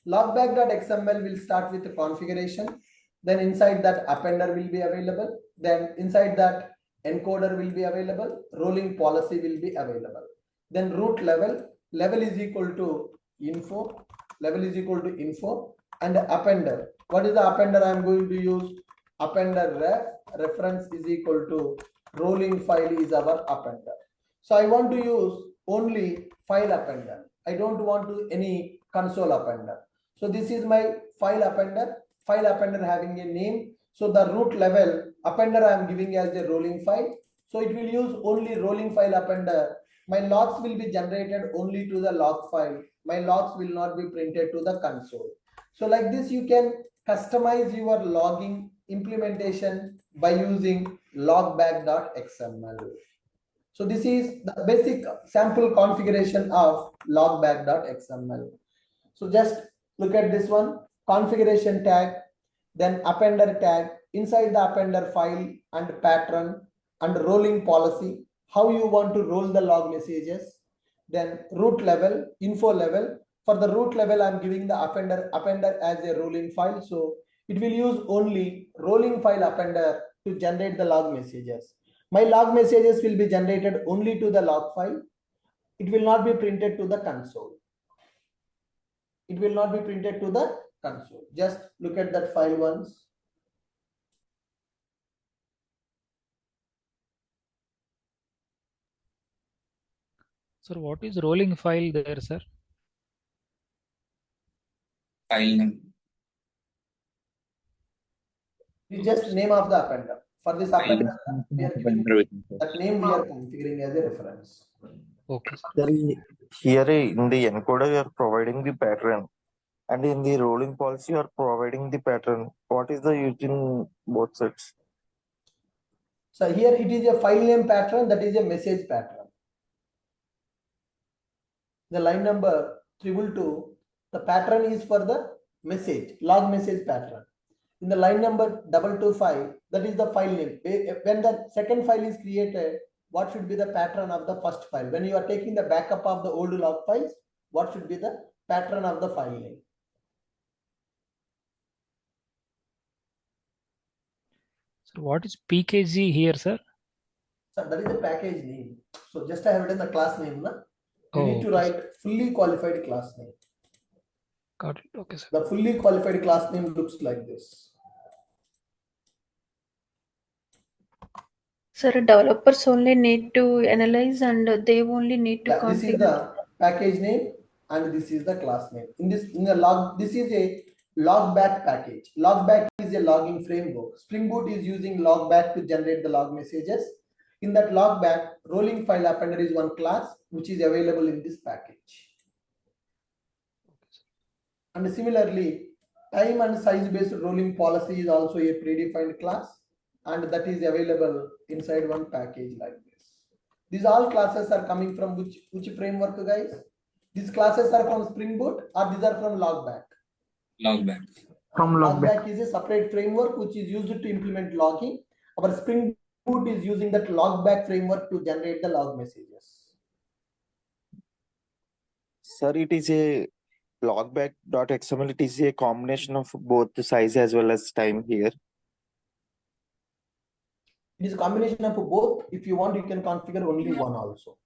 Logback.xml will start with the configuration. Then inside that appender will be available. Then inside that encoder will be available. Rolling policy will be available. Then root level is equal to info. Level is equal to info. And appender. What is the appender I am going to use? Appender reference is equal to rolling file is our appender. So I want to use only file appender. I don't want to any console appender. So this is my file appender having a name. So the root level appender I am giving as a rolling file. So it will use only rolling file appender. My logs will be generated only to the log file. My logs will not be printed to the console. So like this, you can customize your logging implementation by using logback.xml. So this is the basic sample configuration of logback.xml. So just look at this one, configuration tag, then appender tag, inside the appender file and pattern and rolling policy, how you want to roll the log messages, then root level, info level. For the root level, I'm giving the appender as a rolling file. So it will use only rolling file appender to generate the log messages. My log messages will be generated only to the log file. It will not be printed to the console. It will not be printed to the console. Just look at that file once. Sir, what is rolling file there, sir? File name. It's just name of the appender. For this appender, we are giving that name we are configuring as a reference. Okay, sir. Here in the encoder, you are providing the pattern, and in the rolling policy, you are providing the pattern. What is the use in both sets? So here it is a file name pattern, that is a message pattern. The line number 222, the pattern is for the message, log message pattern. In the line number 225, that is the file name. When the second file is created, what should be the pattern of the first file? When you are taking the backup of the old log files, what should be the pattern of the file name? So what is PKG here, sir? So that is the package name. So just I have written the class name. Na? You Oh, need to write fully qualified class name. got it. Okay, sir. The fully qualified class name looks like this. Sir, developers only need to analyze and they only need to Yeah, this is configure. the package name and this is the class name. In the log, this is a logback package. Logback is a logging framework. Spring Boot is using logback to generate the log messages. In that logback, rolling file appender is one class which is available in this package. And similarly, time and size based rolling policy is also a predefined class, and that is available inside one package like this. These all classes are coming from which framework, guys? These classes are from Spring Boot or these are from Logback? Logback. From Logback. Logback is a separate framework which is used to implement logging. Our Spring Boot is using that Logback framework to generate the log messages. Sir, it is a logback.xml. It is a combination of both the size as well as time here. It is a combination of both. If you want, you can configure only one also.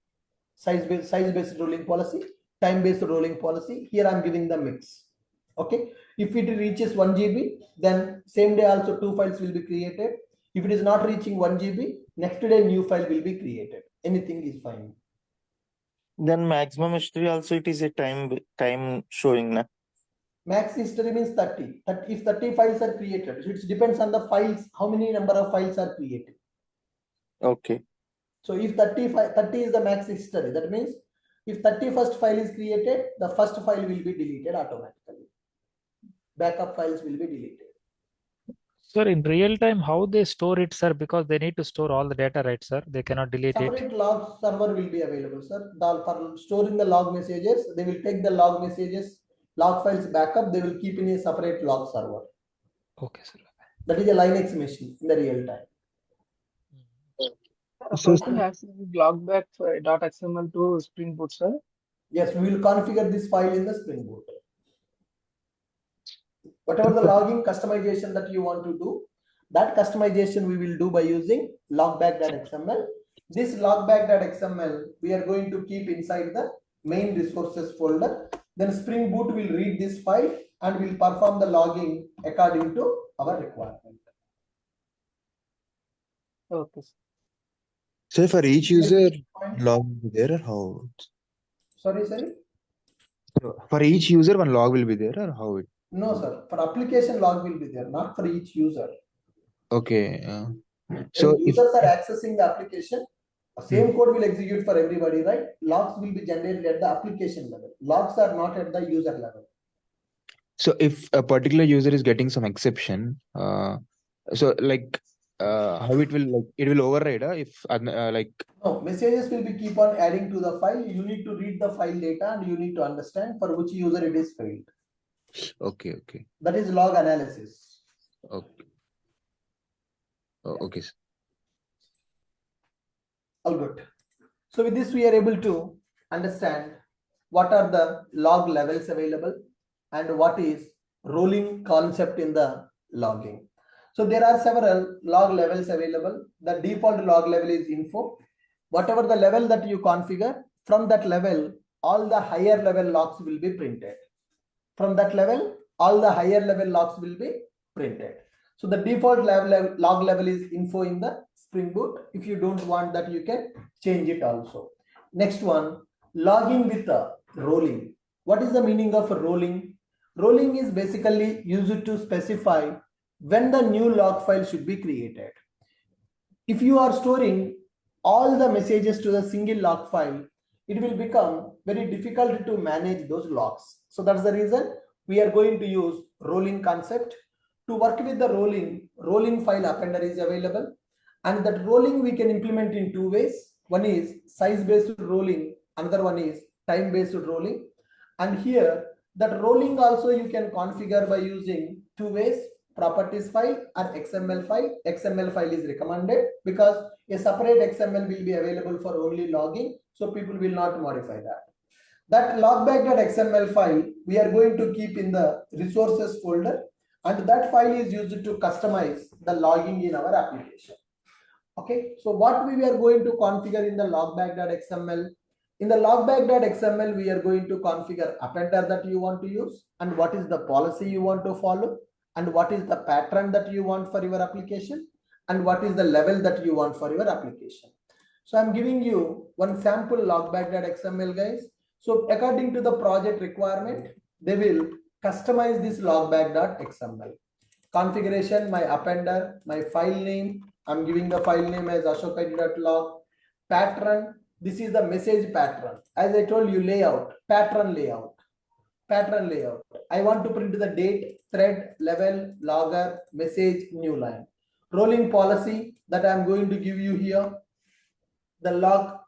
Size-based rolling policy, time-based rolling policy. Here I'm giving the mix. Okay. If it reaches 1 GB, then same day also 2 files will be created. If it is not reaching 1 GB, next day new file will be created. Anything is fine. Then maximum history also it is a time showing na. Max history means 30. If 30 files are created, so it depends on the files, how many number of files are created. Okay. So if 30 is the max history, that means if 31st file is created, the first file will be deleted automatically. Backup files will be deleted. Sir, in real time, how they store it, sir? Because they need to store all the data, right, sir? They cannot delete it. Separate log server will be available, sir. For storing the log messages, they will take the log messages, log files backup, they will keep in a separate log server. Okay, sir. That is a Linux machine in the real time. A person access logback.xml to Spring Boot, sir. Yes, we will configure this file in the Spring Boot. Whatever the logging customization that you want to do, that customization we will do by using logback.xml. This logback.xml we are going to keep inside the main resources folder. Then Spring Boot will read this file and will perform the logging according to our requirement. Okay. So for each user, log will be there or how? Sorry. So for each user, one log will be there or how it? No, sir. For application log will be there, not for each user. Okay. So So if users are accessing the application, same code will execute for everybody, right? Logs will be generated at the application level. Logs are not at the user level. So if a particular user is getting some exception, so like how it will override if like. No, messages will be keep on adding to the file. You need to read the file data and you need to understand for which user it is failed. Okay. That is log analysis. Okay. Oh, okay. All good. So with this we are able to understand what are the log levels available and what is rolling concept in the logging. So there are several log levels available. The default log level is info. Whatever the level that you configure, from that level, all the higher level logs will be printed. From that level, all the higher level logs will be printed. So the default log level is info in the Spring Boot. If you don't want that, you can change it also. Next one, logging with rolling. What is the meaning of rolling? Rolling is basically used to specify when the new log file should be created. If you are storing all the messages to the single log file, it will become very difficult to manage those logs. So that's the reason we are going to use rolling concept. To work with the rolling file appender is available, and that rolling we can implement in two ways. One is size-based rolling, another one is time-based rolling. And here that rolling also you can configure by using two ways: properties file or XML file. XML file is recommended because a separate XML will be available for only logging, so people will not modify that. That logback.xml file we are going to keep in the resources folder, and that file is used to customize the logging in our application. Okay, so what we are going to configure in the logback.xml? In the logback.xml, we are going to configure appender that you want to use, and what is the policy you want to follow, and what is the pattern that you want for your application, and what is the level that you want for your application. So I'm giving you one sample logback.xml, guys. So according to the project requirement, they will customize this logback.xml. Configuration, my appender, my file name. I'm giving the file name as ashokit.log. Pattern, this is the message pattern. As I told you, layout, pattern layout. Pattern layout. I want to print the date, thread, level, logger, message, new line. Rolling policy that I'm going to give you here. The log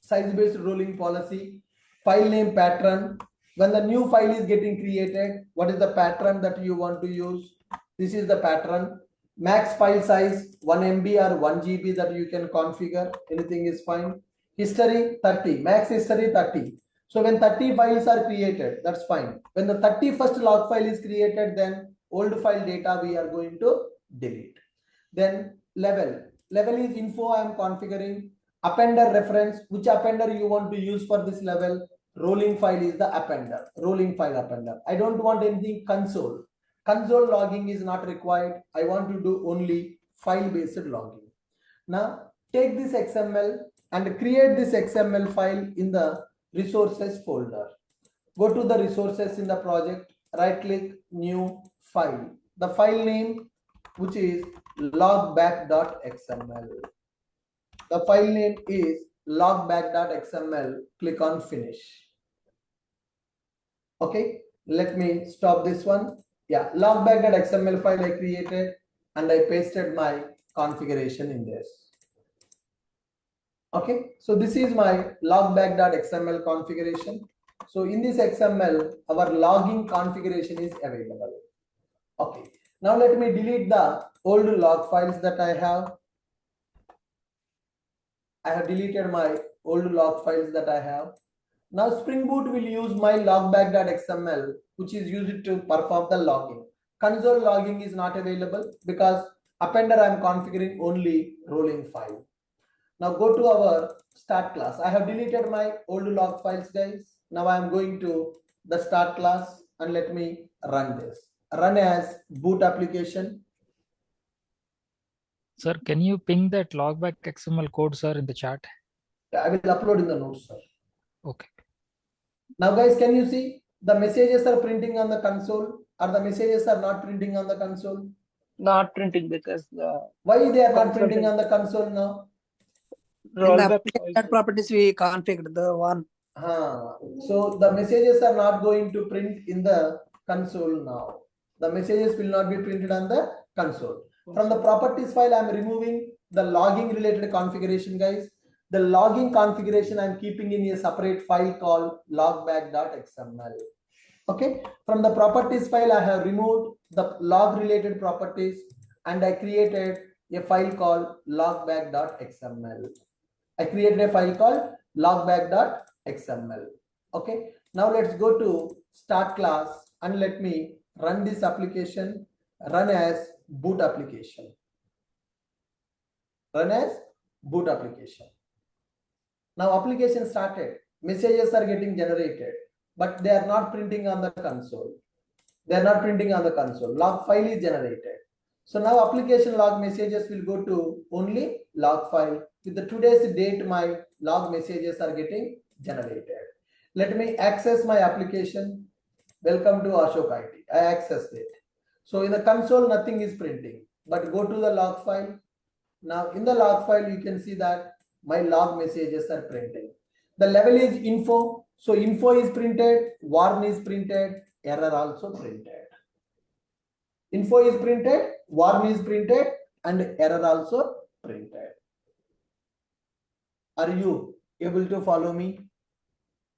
size-based rolling policy. File name pattern. When the new file is getting created, what is the pattern that you want to use? This is the pattern. Max file size 1 MB or 1 GB that you can configure. Anything is fine. History 30. Max history 30. So when 30 files are created, that's fine. When the 31st log file is created, then old file data we are going to delete. Then level. Level is info I am configuring. Appender reference, which appender you want to use for this level. Rolling file is the appender. Rolling file appender. I don't want anything console. Console logging is not required. I want to do only file-based logging. Now take this XML and create this XML file in the resources folder. Go to the resources in the project, right click, new file. The file name, which is logback.xml. The file name is logback.xml. Click on finish. Okay, let me stop this one. Yeah, logback.xml file I created and I pasted my configuration in this. Okay, so this is my logback.xml configuration. So in this XML, our logging configuration is available. Okay, now let me delete the old log files that I have. I have deleted my old log files that I have. Now Spring Boot will use my logback.xml, which is used to perform the logging. Console logging is not available because appender I am configuring only rolling file. Now go to our start class. I have deleted my old log files, guys. Now I am going to the start class and let me run this. Run as boot application. Sir, can you ping that logback XML code, sir, in the chat? I will upload in the notes, sir. Okay. Now guys, can you see the messages are printing on the console or the messages are not printing on the console? Not printing because the Why they are not console printing on the console now? In the rollback application properties we configured the one. So the messages are not going to print in the console now. The messages will not be printed on the console. From the properties file, I am removing the logging related configuration, guys. The logging configuration I am keeping in a separate file called logback.xml. Okay. From the properties file, I have removed the log related properties and I created a file called logback.xml. I created a file called logback.xml. Okay. Now let's go to start class and let me run this application. Run as boot application. Run as boot application. Now application started. Messages are getting generated, but they are not printing on the console. They are not printing on the console. Log file is generated. So now application log messages will go to only log file. With the today's date, my log messages are getting generated. Let me access my application. Welcome to Ashok IT. I accessed it. So in the console, nothing is printing, but go to the log file. Now in the log file, you can see that my log messages are printing. The level is info. So info is printed, warn is printed, error also printed. Info is printed, warn is printed, and error also printed. Are you able to follow me?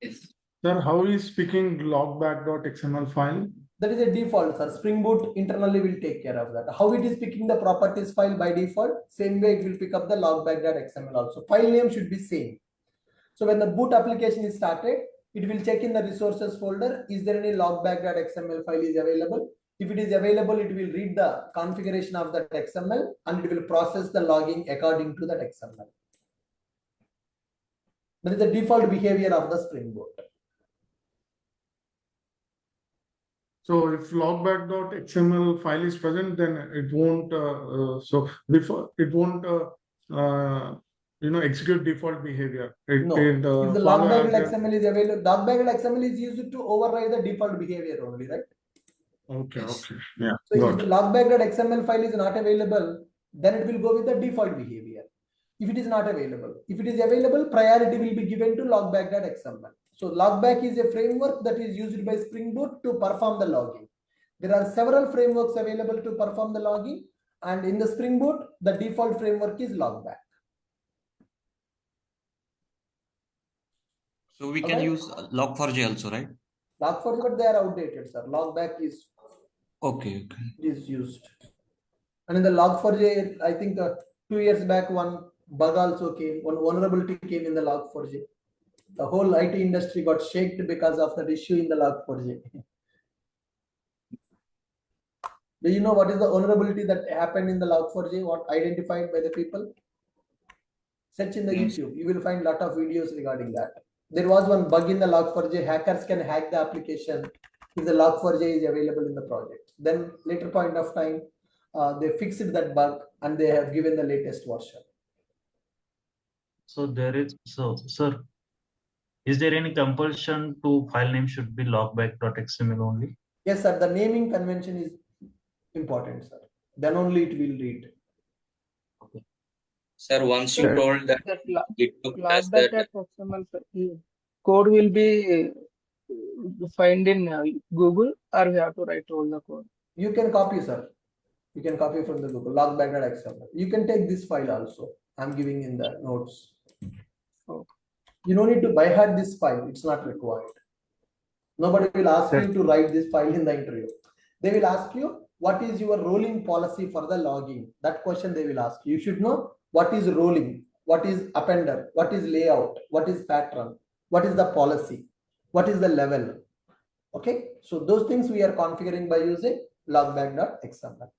Yes. Sir, how is picking logback.xml file? That is a default, sir. Spring Boot internally will take care of that. How it is picking the properties file by default, same way it will pick up the logback.xml also. File name should be same. So when the boot application is started, it will check in the resources folder. Is there any logback.xml file is available? If it is available, it will read the configuration of that XML and it will process the logging according to that XML. That is the default behavior of the Spring Boot. So if logback.xml file is present, then it won't. So before it won't. Execute default behavior. No, if the logback.xml is available, logback.xml is used to override the default behavior only, right? Okay. Yeah. So if the logback.xml file is not available, then it will go with the default behavior. If it is not available, if it is available, priority will be given to logback.xml. So logback is a framework that is used by Spring Boot to perform the logging. There are several frameworks available to perform the logging, and in the Spring Boot, the default framework is logback. So we can use log4j also, right? Log4j, but they are outdated, sir. Logback is used. And in the log4j, I think 2 years back, one bug also came, one vulnerability came in the log4j. The whole IT industry got shaken because of that issue in the log4j. Do you know what is the vulnerability that happened in the log4j? What identified by the people? Search in the YouTube. You will find a lot of videos regarding that. There was one bug in the log4j. Hackers can hack the application if the log4j is available in the project. Then later point of time, they fixed that bug and they have given the latest version. So sir, is there any compulsion to file name should be logback.xml only? Yes, sir. The naming convention is important, sir. Then only it will read. Okay. Sir, once you told that logback.xml code will be find in Google, or we have to write all the code? You can copy, sir. You can copy from the Google logback.xml. You can take this file also. I'm giving in the notes. Okay. You don't need to by heart this file. It's not required. Nobody will ask you to write this file in the interview. They will ask you, what is your rolling policy for the logging? That question they will ask you. You should know what is rolling, what is appender, what is layout, what is pattern, what is the policy, what is the level. Okay, so those things we are configuring by using logback.xml.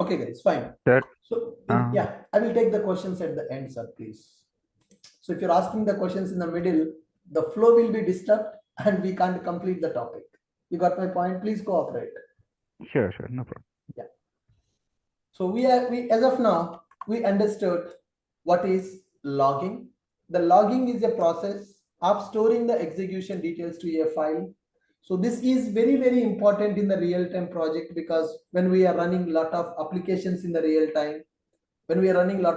Okay, guys, fine. So yeah, I will take the questions at the end, sir, please. So if you're asking the questions in the middle, the flow will be disturbed and we can't complete the topic. You got my point? Please cooperate. Sure, no problem. Yeah. So we as of now, we understood what is logging. The logging is a process of storing the execution details to a file. So this is very, very important in the real-time project, because when we are running a lot of applications in the real time, when we are running the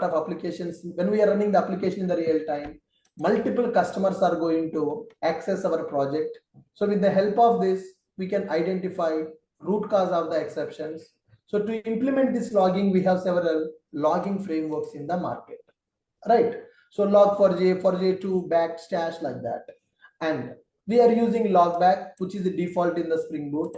application in the real time, multiple customers are going to access our project. So with the help of this, we can identify root cause of the exceptions. So to implement this logging, we have several logging frameworks in the market, right? So log4j, 4j2, back, stash, like that. And we are using logback, which is the default in the Spring Boot.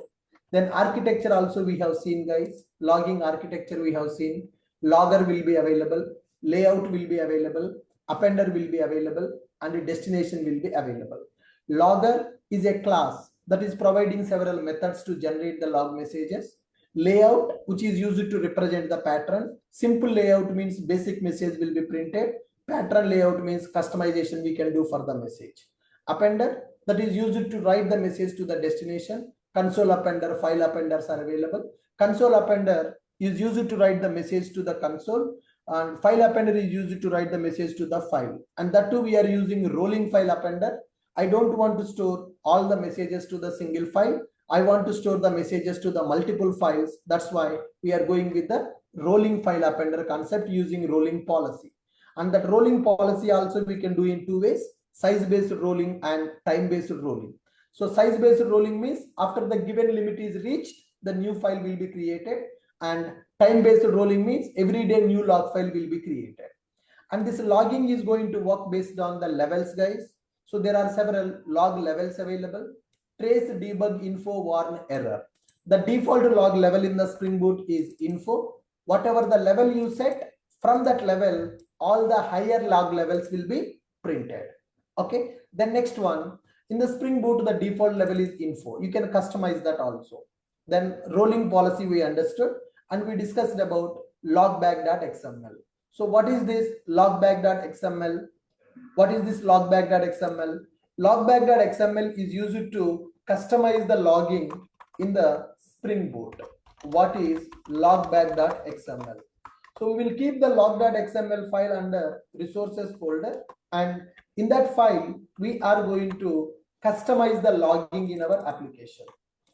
Then architecture also we have seen, guys. Logging architecture we have seen. Logger will be available, layout will be available, appender will be available, and a destination will be available. Logger is a class that is providing several methods to generate the log messages. Layout, which is used to represent the pattern. Simple layout means basic message will be printed. Pattern layout means customization we can do for the message. Appender, that is used to write the message to the destination. Console appender, file appenders are available. Console appender is used to write the message to the console, and file appender is used to write the message to the file. And that too, we are using rolling file appender. I don't want to store all the messages to the single file. I want to store the messages to the multiple files. That's why we are going with the rolling file appender concept using rolling policy. And that rolling policy also we can do in two ways: size-based rolling and time-based rolling. So size-based rolling means after the given limit is reached, the new file will be created, and time-based rolling means every day new log file will be created. And this logging is going to work based on the levels, guys. So there are several log levels available: trace, debug, info, warn, error. The default log level in the Spring Boot is info. Whatever the level you set, from that level, all the higher log levels will be printed. Okay, the next one, in the Spring Boot, the default level is info. You can customize that also. Then rolling policy we understood, and we discussed about logback.xml. So what is this logback.xml? What is this logback.xml? Logback.xml is used to customize the logging in the Spring Boot. What is logback.xml? So we will keep the log.xml file under resources folder, and in that file we are going to customize the logging in our application.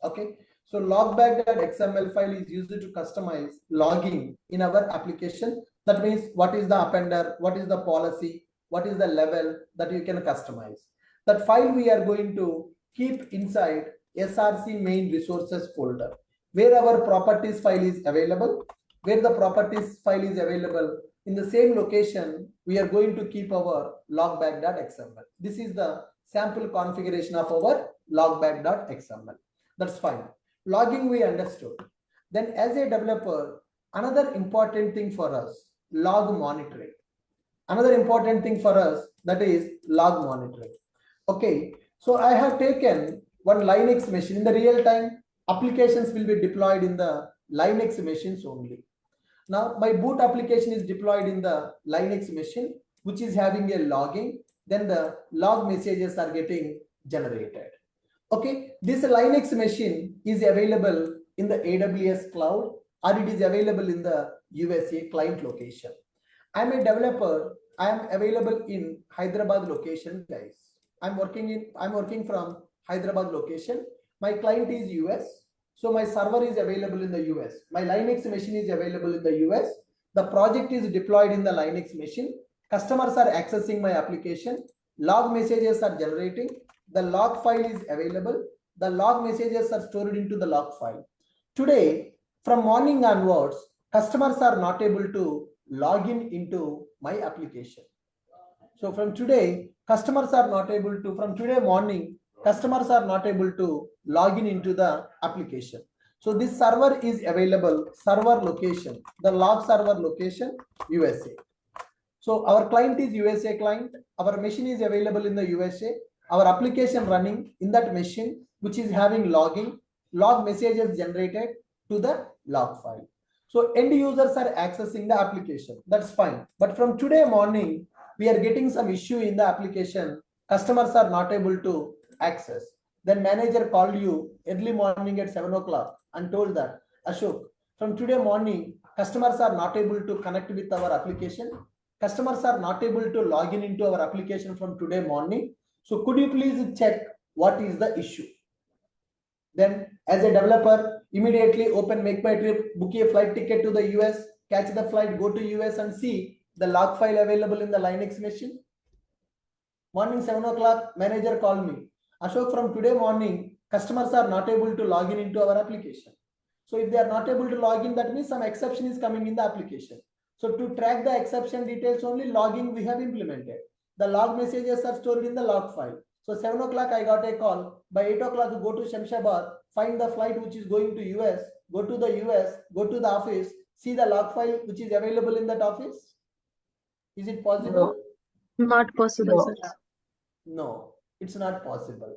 Okay, so logback.xml file is used to customize logging in our application. That means what is the appender, what is the policy, what is the level that you can customize. That file we are going to keep inside SRC main resources folder, where our properties file is available. Where the properties file is available, in the same location, we are going to keep our logback.xml. This is the sample configuration of our logback.xml. That's fine. Logging we understood. Then as a developer, another important thing for us, log monitoring. Another important thing for us, that is log monitoring. Okay, so I have taken one Linux machine. In the real time, applications will be deployed in the Linux machines only. Now my boot application is deployed in the Linux machine, which is having a logging. Then the log messages are getting generated. Okay, this Linux machine is available in the AWS cloud, or it is available in the USA client location. I'm a developer. I am available in Hyderabad location, guys. I'm working from Hyderabad location. My client is US. So my server is available in the US. My Linux machine is available in the US. The project is deployed in the Linux machine. Customers are accessing my application. Log messages are generating. The log file is available. The log messages are stored into the log file. Today, from morning onwards, customers are not able to log into my application. So from today, customers are not able to, from today morning, customers are not able to log into the application. So this server is available, server location, the log server location, USA. So our client is USA client, our machine is available in the USA, our application running in that machine, which is having logging, log messages generated to the log file. So end users are accessing the application, that's fine. But from today morning, we are getting some issue in the application, customers are not able to access. Then manager called you early morning at 7 o'clock and told that, Ashok, from today morning, customers are not able to connect with our application. Customers are not able to log into our application from today morning. So could you please check what is the issue? Then as a developer, immediately open Make My Trip, book a flight ticket to the US, catch the flight, go to US and see the log file available in the Linux machine. Morning 7 o'clock, manager called me. Ashok, from today morning, customers are not able to log into our application. So if they are not able to log in, that means some exception is coming in the application. So to track the exception details, only logging we have implemented. The log messages are stored in the log file. So 7 o'clock, I got a call. By 8 o'clock, go to Shamshabad, find the flight which is going to US, go to the US, go to the office, see the log file which is available in that office. Is it possible? No. Not possible, No. sir. No, it's not possible.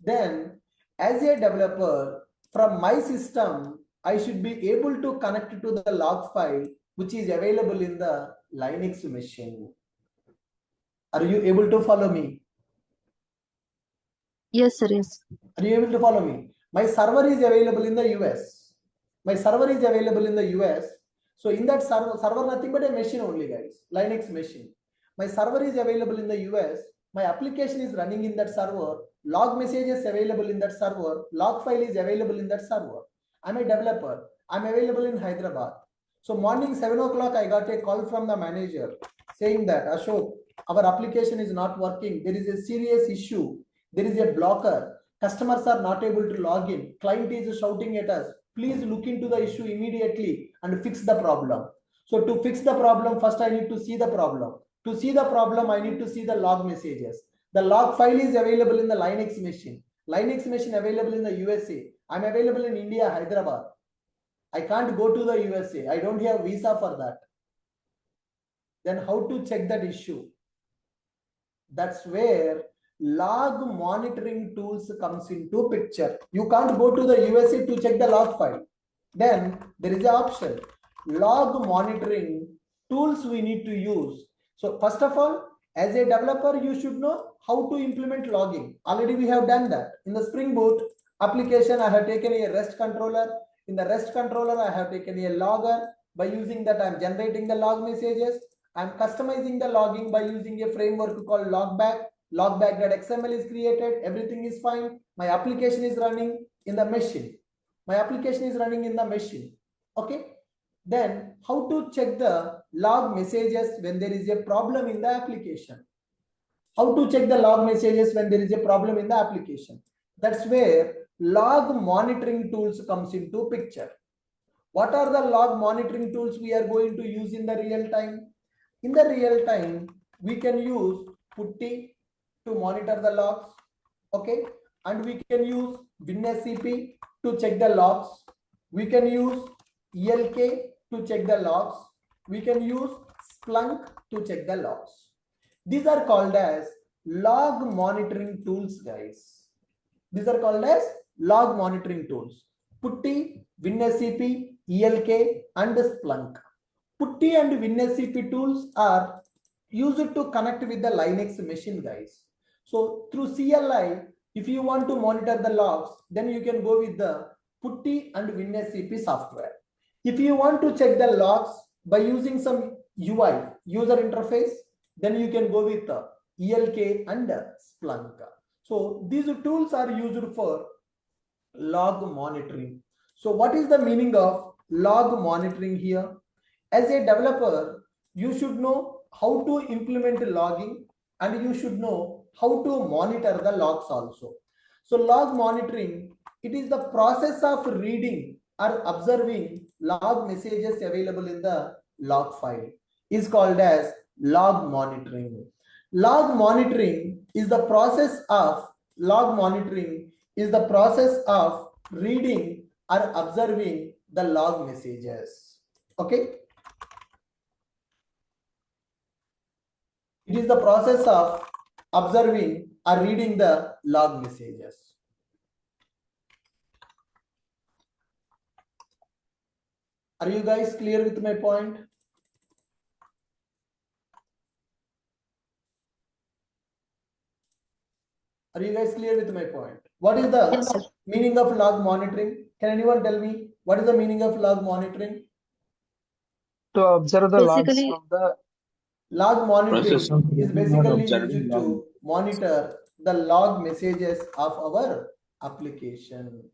Then, as a developer, from my system, I should be able to connect to the log file which is available in the Linux machine. Are you able to follow me? Yes, sir. Yes. Are you able to follow me? My server is available in the US. My server is available in the US. So in that server nothing but a machine only, guys. Linux machine. My server is available in the US. My application is running in that server. Log messages available in that server. Log file is available in that server. I'm a developer. I'm available in Hyderabad. So morning 7 o'clock, I got a call from the manager saying that, Ashok, our application is not working. There is a serious issue. There is a blocker. Customers are not able to log in. Client is shouting at us. Please look into the issue immediately and fix the problem. So to fix the problem, first I need to see the problem. To see the problem, I need to see the log messages. The log file is available in the Linux machine. Linux machine available in the USA. I'm available in India, Hyderabad. I can't go to the USA. I don't have visa for that. Then how to check that issue? That's where log monitoring tools comes into picture. You can't go to the USA to check the log file. Then there is an option, log monitoring tools we need to use. So first of all, as a developer, you should know how to implement logging. Already we have done that. In the Spring Boot, Application, I have taken a REST controller. In the REST controller, I have taken a logger. By using that, I'm generating the log messages. I'm customizing the logging by using a framework called logback. Logback.xml is created. Everything is fine. My application is running in the machine. Okay. Then how to check the log messages when there is a problem in the application? That's where log monitoring tools comes into picture. What are the log monitoring tools we are going to use in the real time? In the real time, we can use putty to monitor the logs, okay? And we can use WinSCP to check the logs. We can use ELK to check the logs. We can use Splunk to check the logs. These are called as log monitoring tools, guys. These are called as log monitoring tools. Putty, WinSCP, ELK, and Splunk. Putty and WinSCP tools are used to connect with the Linux machine, guys. So through CLI, if you want to monitor the logs, then you can go with the Putty and WinSCP software. If you want to check the logs by using some UI, user interface, then you can go with the ELK and Splunk. So these tools are used for log monitoring. So what is the meaning of log monitoring here? As a developer, you should know how to implement logging, and you should know how to monitor the logs also. So log monitoring, it is the process of reading or observing log messages available in the log file is called as log monitoring. Log monitoring is the process of reading or observing the log messages. Okay. It is the process of observing or reading the log messages. Are you guys clear with my point? Are you guys clear with my point? What is the meaning of log monitoring? Can anyone tell me what is the meaning of log monitoring? To observe the logs of the log monitoring is basically used to monitor the log messages of our application.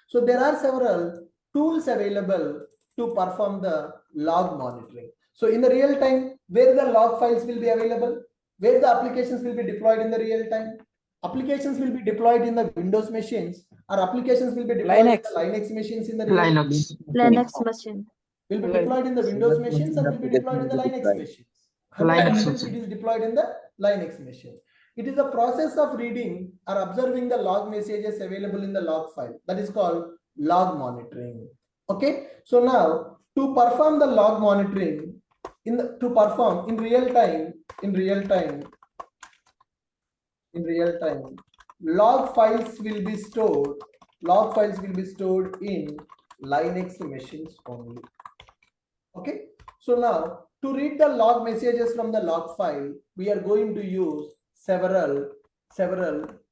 So there are several tools available to perform the log monitoring. So in the real time, where the log files will be available, where the applications will be deployed in the real time, applications will be deployed in the Windows machines, or applications will be deployed in the Linux machines in the real time. Linux machine. Will be deployed in the Windows machines or will be deployed in the Linux machines? 100% it is deployed in the Linux machine. It is a process of reading or observing the log messages available in the log file. That is called log monitoring. Okay. So now to perform the log monitoring in real time, log files will be stored in Linux machines only. Okay. So now to read the log messages from the log file, we are going to use several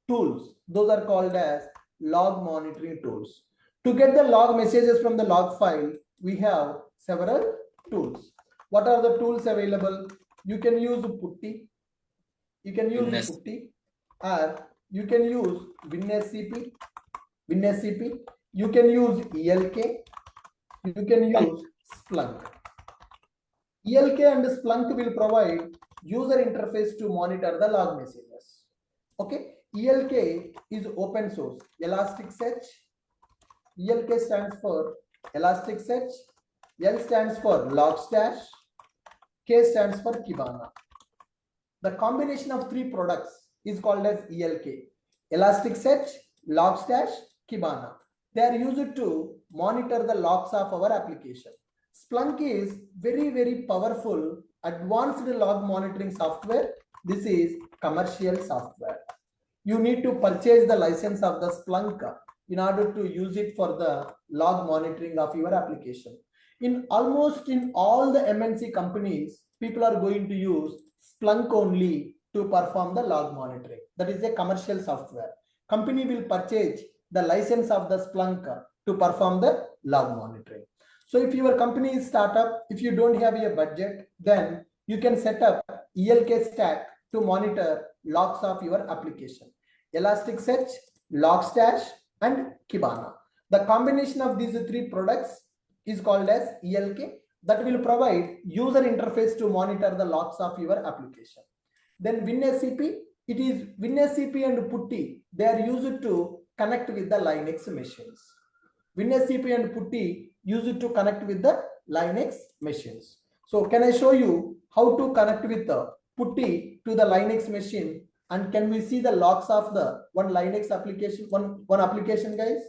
tools. Those are called as log monitoring tools. To get the log messages from the log file, we have several tools. What are the tools available? You can use Putty. You can use Putty, or you can use WinSCP. You can use ELK. You can use Splunk. ELK and Splunk will provide user interface to monitor the log messages. Okay. ELK is open source. Elasticsearch. ELK stands for Elasticsearch. L stands for Logstash. K stands for Kibana. The combination of three products is called as ELK. Elasticsearch, Logstash, Kibana. They are used to monitor the logs of our application. Splunk is very powerful advanced log monitoring software. This is commercial software. You need to purchase the license of the Splunk in order to use it for the log monitoring of your application. In all the MNC companies, people are going to use Splunk only to perform the log monitoring. That is a commercial software. Company will purchase the license of the Splunk to perform the log monitoring. So if your company is startup, if you don't have a budget, then you can set up ELK stack to monitor logs of your application. Elasticsearch, Logstash, and Kibana. The combination of these three products is called as ELK, that will provide user interface to monitor the logs of your application. Then WinSCP, it is WinSCP and PuTTY, they are used to connect with the Linux machines. WinSCP and PuTTY used to connect with the Linux machines. So can I show you how to connect with the PuTTY to the Linux machine, and can we see the logs of the one Linux application, one application, guys?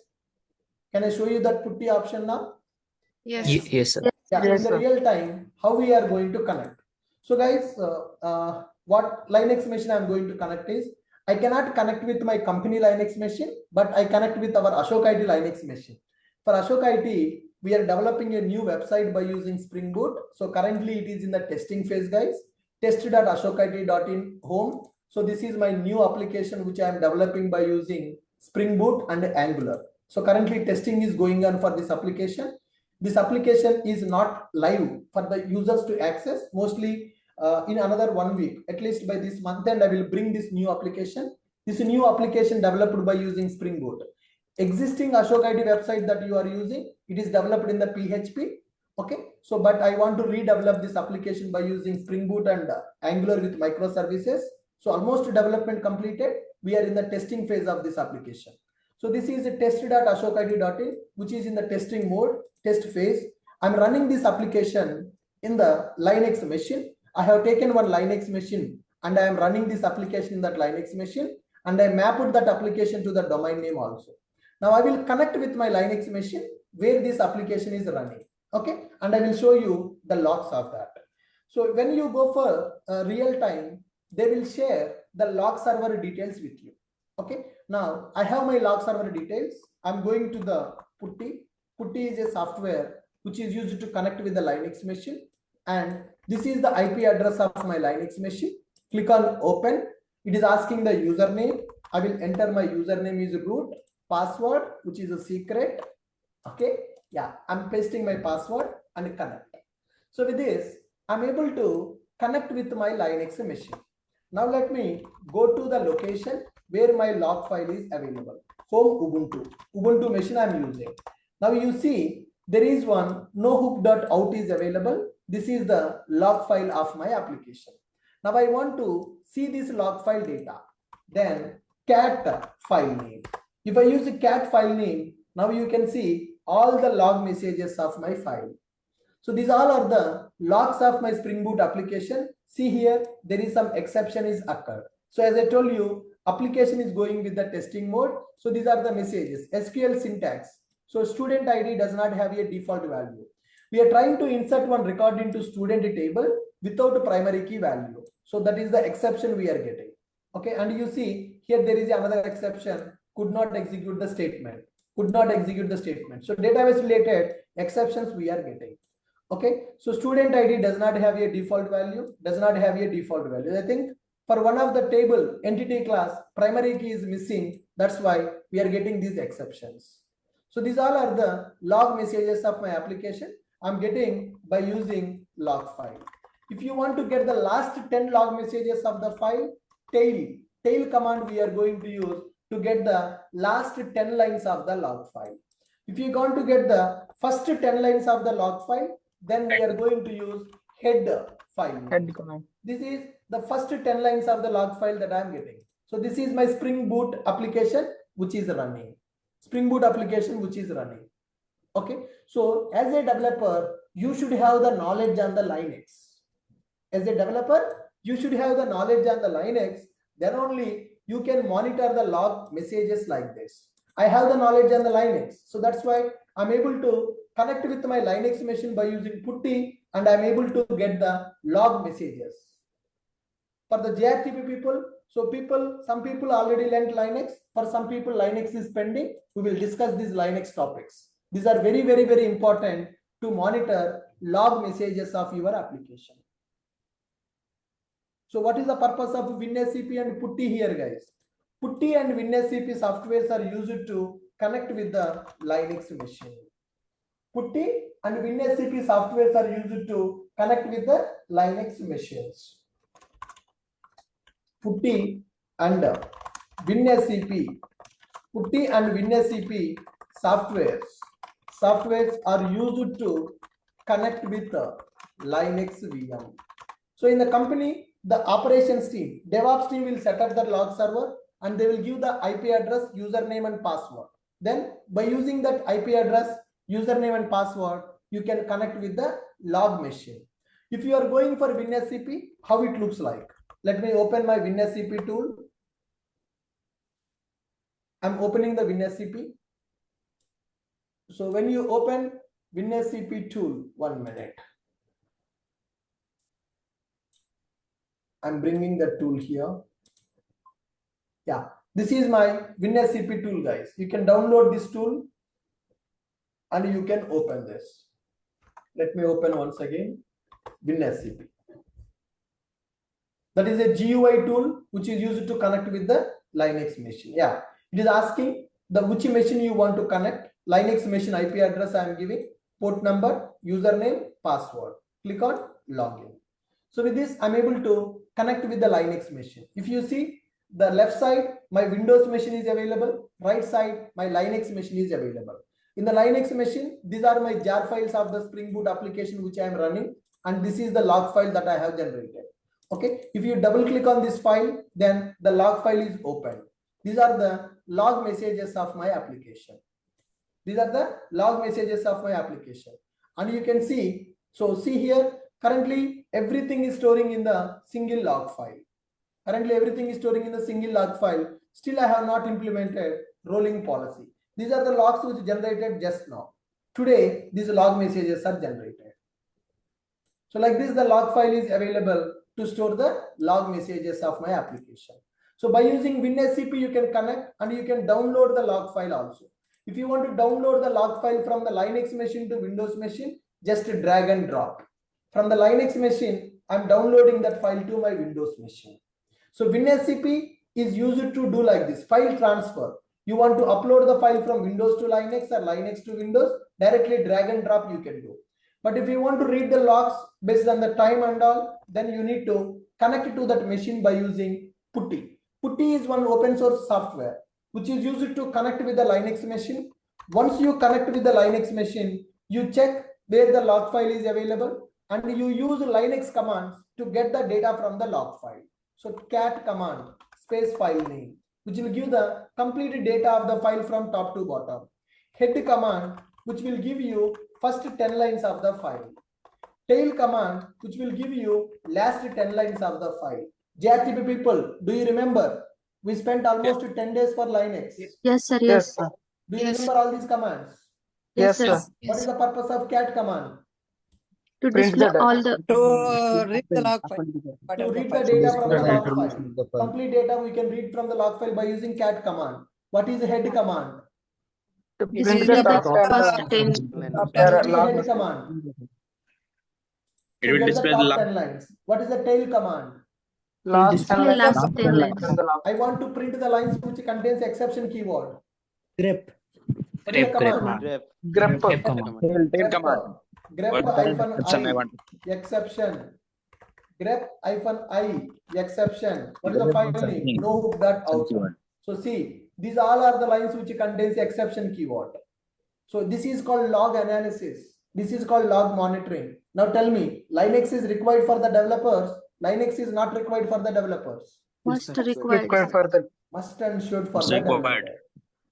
Can I show you that PuTTY option now? Yes. Yes, sir. Yeah, Yes, in the sir. real time, how we are going to connect. So guys, what Linux machine I'm going to connect is, I cannot connect with my company Linux machine, but I connect with our Ashok IT Linux machine. For Ashok IT, we are developing a new website by using Spring Boot. So currently it is in the testing phase, guys. Test.ashokit.in home. So this is my new application which I am developing by using Spring Boot and Angular. So currently testing is going on for this application. This application is not live for the users to access. Mostly in another 1 week, at least by this month end, I will bring this new application. This new application developed by using Spring Boot. Existing Ashok IT website that you are using, it is developed in the PHP. Okay, so but I want to redevelop this application by using Spring Boot and Angular with microservices. So almost development completed. We are in the testing phase of this application. So this is a test.ashokit.in, which is in the testing mode, test phase. I'm running this application in the Linux machine. I have taken one Linux machine and I am running this application in that Linux machine, and I mapped that application to the domain name also. Now I will connect with my Linux machine where this application is running. Okay, and I will show you the logs of that. So when you go for real time, they will share the log server details with you. Okay, now I have my log server details. I'm going to the PuTTY. PuTTY is a software which is used to connect with the Linux machine, and this is the IP address of my Linux machine. Click on open. It is asking the username. I will enter my username is root, password which is a secret. Okay, yeah, I'm pasting my password and connect. So with this, I'm able to connect with my Linux machine. Now let me go to the location where my log file is available. Home Ubuntu machine I'm using. Now you see there is one nohook.out is available. This is the log file of my application. Now I want to see this log file data. Then cat file name. If I use a cat file name, now you can see all the log messages of my file. So these all are the logs of my Spring Boot application. See here, there is some exception is occurred. So as I told you, application is going with the testing mode. So these are the messages. SQL syntax. So student ID does not have a default value. We are trying to insert one record into student table without a primary key value. So that is the exception we are getting. Okay, and you see here there is another exception, could not execute the statement. Could not execute the statement. So database related exceptions we are getting. Okay, so student ID does not have a default value, does not have a default value. I think for one of the table entity class, primary key is missing. That's why we are getting these exceptions. So these all are the log messages of my application I'm getting by using log file. If you want to get the last 10 log messages of the file, tail command we are going to use to get the last 10 lines of the log file. If you want to get the first 10 lines of the log file, then we are going to use head file. Head command. This is the first 10 lines of the log file that I am getting. So this is my Spring Boot application which is running. Spring Boot application which is running. Okay, so as a developer, you should have the knowledge on the Linux. As a developer, you should have the knowledge on the Linux. Then only you can monitor the log messages like this. I have the knowledge on the Linux. So that's why I'm able to connect with my Linux machine by using PuTTY, and I'm able to get the log messages. For the JRTP people, so some people already learned Linux. For some people, Linux is pending. We will discuss these Linux topics. These are very, very, very important to monitor log messages of your application. So what is the purpose of WinSCP and Putty here, guys? Putty and WinSCP softwares are used to connect with the Linux machine. Putty and WinSCP softwares are used to connect with the Linux machines. Putty and WinSCP. Putty and WinSCP softwares are used to connect with the Linux VM. So in the company, the operations team, DevOps team will set up the log server and they will give the IP address, username and password. Then by using that IP address, username and password, you can connect with the log machine. If you are going for WinSCP, how it looks like? Let me open my WinSCP tool. I'm opening the WinSCP. So when you open WinSCP tool, 1 minute. I'm bringing the tool here. Yeah, this is my WinSCP tool, guys. You can download this tool and you can open this. Let me open once again WinSCP. That is a GUI tool which is used to connect with the Linux machine. Yeah, it is asking the which machine you want to connect. Linux machine IP address I am giving, port number, username, password. Click on login. So with this, I'm able to connect with the Linux machine. If you see the left side, my Windows machine is available. Right side, my Linux machine is available. In the Linux machine, these are my jar files of the Spring Boot application which I am running, and this is the log file that I have generated. Okay, if you double click on this file, then the log file is opened. These are the log messages of my application. These are the log messages of my application. And you can see, so see here, currently everything is storing in the single log file. Currently everything is storing in the single log file. Still I have not implemented rolling policy. These are the logs which generated just now. Today, these log messages are generated. So like this, the log file is available to store the log messages of my application. So by using WinSCP, you can connect and you can download the log file also. If you want to download the log file from the Linux machine to Windows machine, just drag and drop. From the Linux machine, I'm downloading that file to my Windows machine. So WinSCP is used to do like this, file transfer. You want to upload the file from Windows to Linux or Linux to Windows, directly drag and drop you can do. But if you want to read the logs based on the time and all, then you need to connect it to that machine by using Putty. Putty is one open source software which is used to connect with the Linux machine. Once you connect with the Linux machine, you check where the log file is available and you use Linux commands to get the data from the log file. So cat command space file name, which will give the complete data of the file from top to bottom. Head command, which will give you first 10 lines of the file. Tail command, which will give you last 10 lines of the file. JRTP people, do you remember? We spent almost 10 days for Linux. Yes, sir. Yes, sir. Do you remember all these commands? Yes, sir. What is the purpose of cat command? To Print display the all the To read the log file. To Whatever read the the file. data from the log file. Complete data we can read from the log file by using cat command. What is the head command? To This print is the the top first 10. top Yeah, 10 What is the log head message. command? It To will get the display the top log. 10 lines. What is the tail command? Last Display 10 lines last of 10 lines. from the log. I want to print the lines which contains exception keyword. grep. What is the command? Grep. Grep What hyphen exception I I want? exception. Grep hyphen I exception. What is the file name? No hook that out. So see, these all are the lines which contains exception keyword. So this is called log analysis. This is called log monitoring. Now tell me, Linux is required for the developers. Linux is not required for the developers. Must required. Required for the Must and should for It's the required. developer.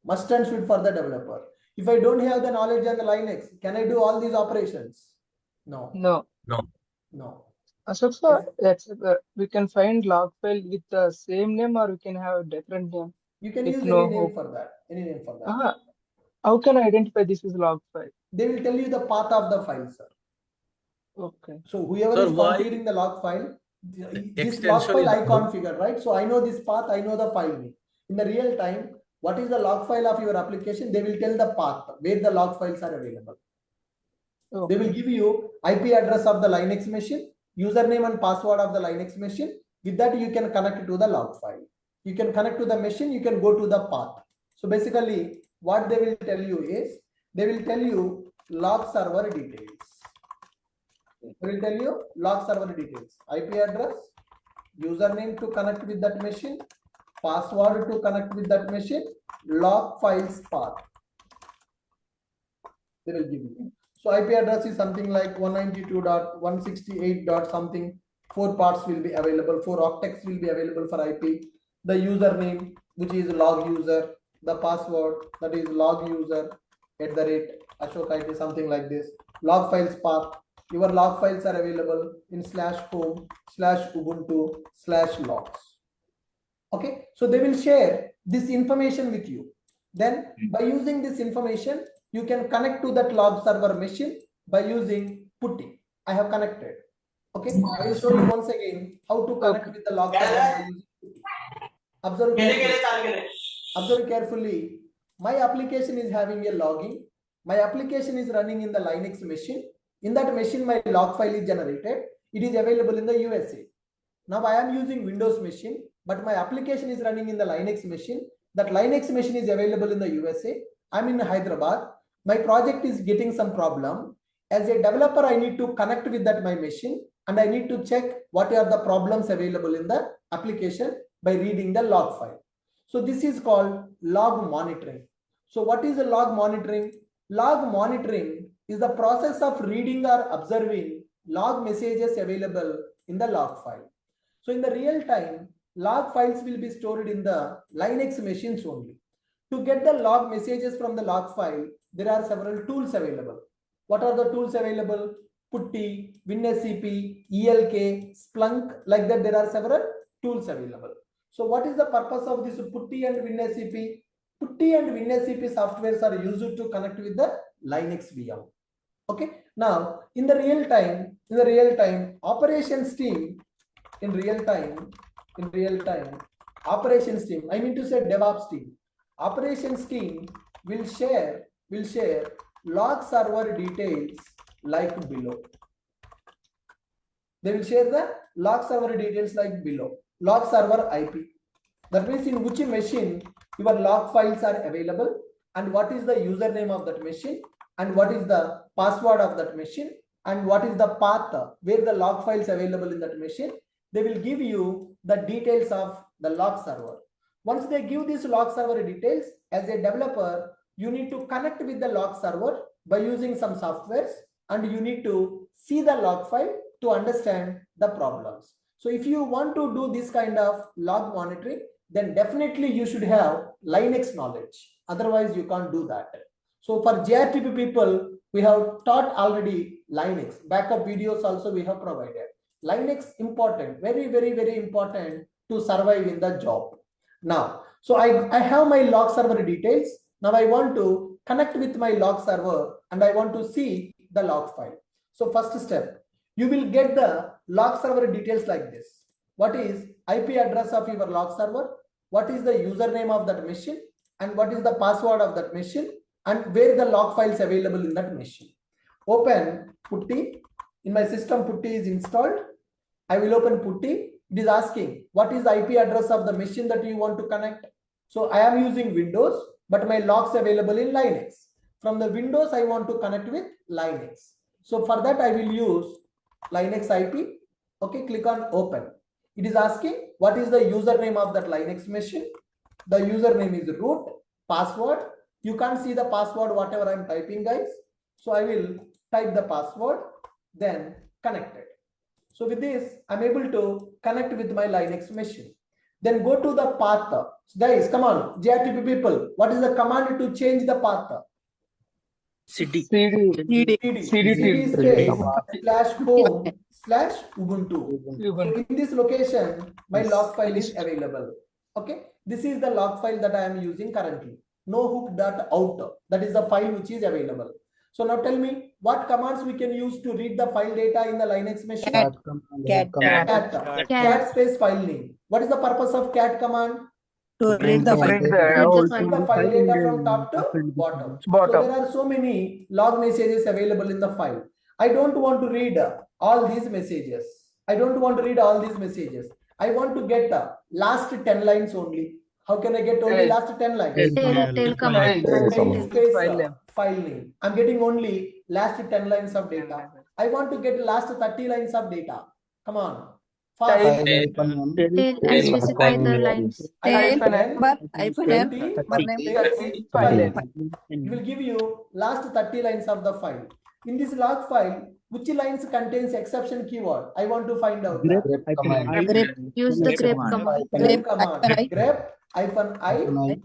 Must and should for the developer. If I don't have the knowledge on the Linux, can I do all these operations? No. no. No. Ashok sir, we can find log file with the same name or we can have a different name. You can With use no any name hook. for that. Any name for that. How can I identify this is log file? They will tell you the path of the file, sir. Okay. So whoever is configuring the log file, this log file I configured, right? So I know this path, I know the file name. In the real time, what is the log file of your application? They will tell the path where the log files are available. Okay. They will give you IP address of the Linux machine, username and password of the Linux machine, With that, you can connect to the log file. You can connect to the machine, you can go to the path. So basically, what they will tell you is, they will tell you log server details. They will tell you log server details, IP address, username to connect with that machine, password to connect with that machine, log files path. They will give you. So IP address is something like 192.168. something. 4 parts will be available, 4 octets will be available for IP. The username, which is log user, the password, that is log user @ Ashok IP, something like this. Log files path. Your log files are available in /home/ubuntu/logs. Okay, so they will share this information with you. Then by using this information, you can connect to that log server machine by using putty. I have connected. Okay, I will show you once again how to connect with the log server by using putty. Observe carefully. Observe carefully. My application is having a logging. My application is running in the Linux machine. In that machine, my log file is generated. It is available in the USA. Now I am using Windows machine, but my application is running in the Linux machine. That Linux machine is available in the USA. I'm in Hyderabad. My project is getting some problem. As a developer, I need to connect with that my machine, and I need to check what are the problems available in the application by reading the log file. So this is called log monitoring. So what is a log monitoring? Log monitoring is the process of reading or observing log messages available in the log file. So in the real time, log files will be stored in the Linux machines only. To get the log messages from the log file, there are several tools available. What are the tools available? Putty, WinSCP, ELK, Splunk, like that there are several tools available. So what is the purpose of this Putty and WinSCP? Putty and WinSCP softwares are used to connect with the Linux VM. Okay. Now in the real time, operations team, operations team, I mean to say DevOps team, operations team will share log server details like below. They will share the log server details like below. Log server IP. That means in which machine your log files are available, and what is the username of that machine, and what is the password of that machine, and what is the path where the log files available in that machine. They will give you the details of the log server. Once they give these log server details, as a developer, you need to connect with the log server by using some softwares, and you need to see the log file to understand the problems. So if you want to do this kind of log monitoring, then definitely you should have Linux knowledge. Otherwise, you can't do that. So for JRTP people, we have taught already Linux. Backup videos also we have provided. Linux important, very, very, very important to survive in the job. Now, so I have my log server details. Now I want to connect with my log server and I want to see the log file. So first step, you will get the log server details like this. What is IP address of your log server? What is the username of that machine? And what is the password of that machine? And where the log files available in that machine. Open Putty. In my system, Putty is installed. I will open Putty. It is asking what is the IP address of the machine that you want to connect. So I am using Windows, but my logs available in Linux. From the Windows, I want to connect with Linux. So for that, I will use Linux IP. Okay, click on open. It is asking what is the username of that Linux machine. The username is root, password. You can't see the password, whatever I'm typing, guys. So I will type the password, then connect it. So with this, I'm able to connect with my Linux machine. Then go to the path. Guys, come on, JRTP people. What is the command to change the path? CD space /home/ubuntu. So in this location, my log file is available. Okay, this is the log file that I am using currently. nohook.out. That is the file which is available. So now tell me what commands we can use to read the file data in the Linux machine. Cat space file name. What is the purpose of cat command? To read the file data from top to bottom. So there are so many log messages available in the file. I don't want to read all these messages. I I want to get the last 10 lines only. How can I get only last 10 lines? Tail command. Tail space file name. I'm getting only last 10 lines of data. I want to get last 30 lines of data. Come on. Fast. Tail and specify the lines. Tail Then number hyphen M 20 number name. file. It will give you last 30 lines of the file. In this log file, which lines contains exception keyword? I want to find out. Use the grep command. Grep command. Grep hyphen I.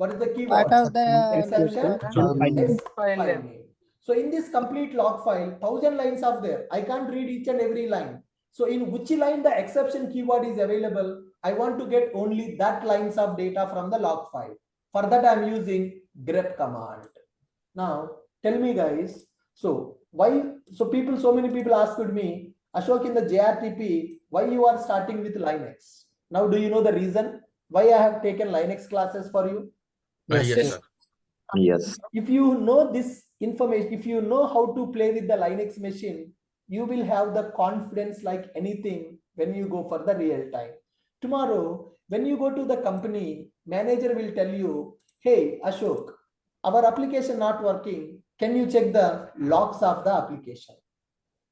What is the keyword? Part of the Exception File file name. name. So in this complete log file, 1000 lines are there. I can't read each and every line. So in which line the exception keyword is available, I want to get only that lines of data from the log file. For that, I'm using grep command. Now, tell me guys, so many people asked me, Ashok, in the JRTP, why you are starting with Linux? Now, do you know the reason why I have taken Linux classes for you? Yes, sir. Yes. If you know this information, if you know how to play with the Linux machine, you will have the confidence like anything when you go for the real time. Tomorrow, when you go to the company, manager will tell you, hey, Ashok, our application not working. Can you check the logs of the application?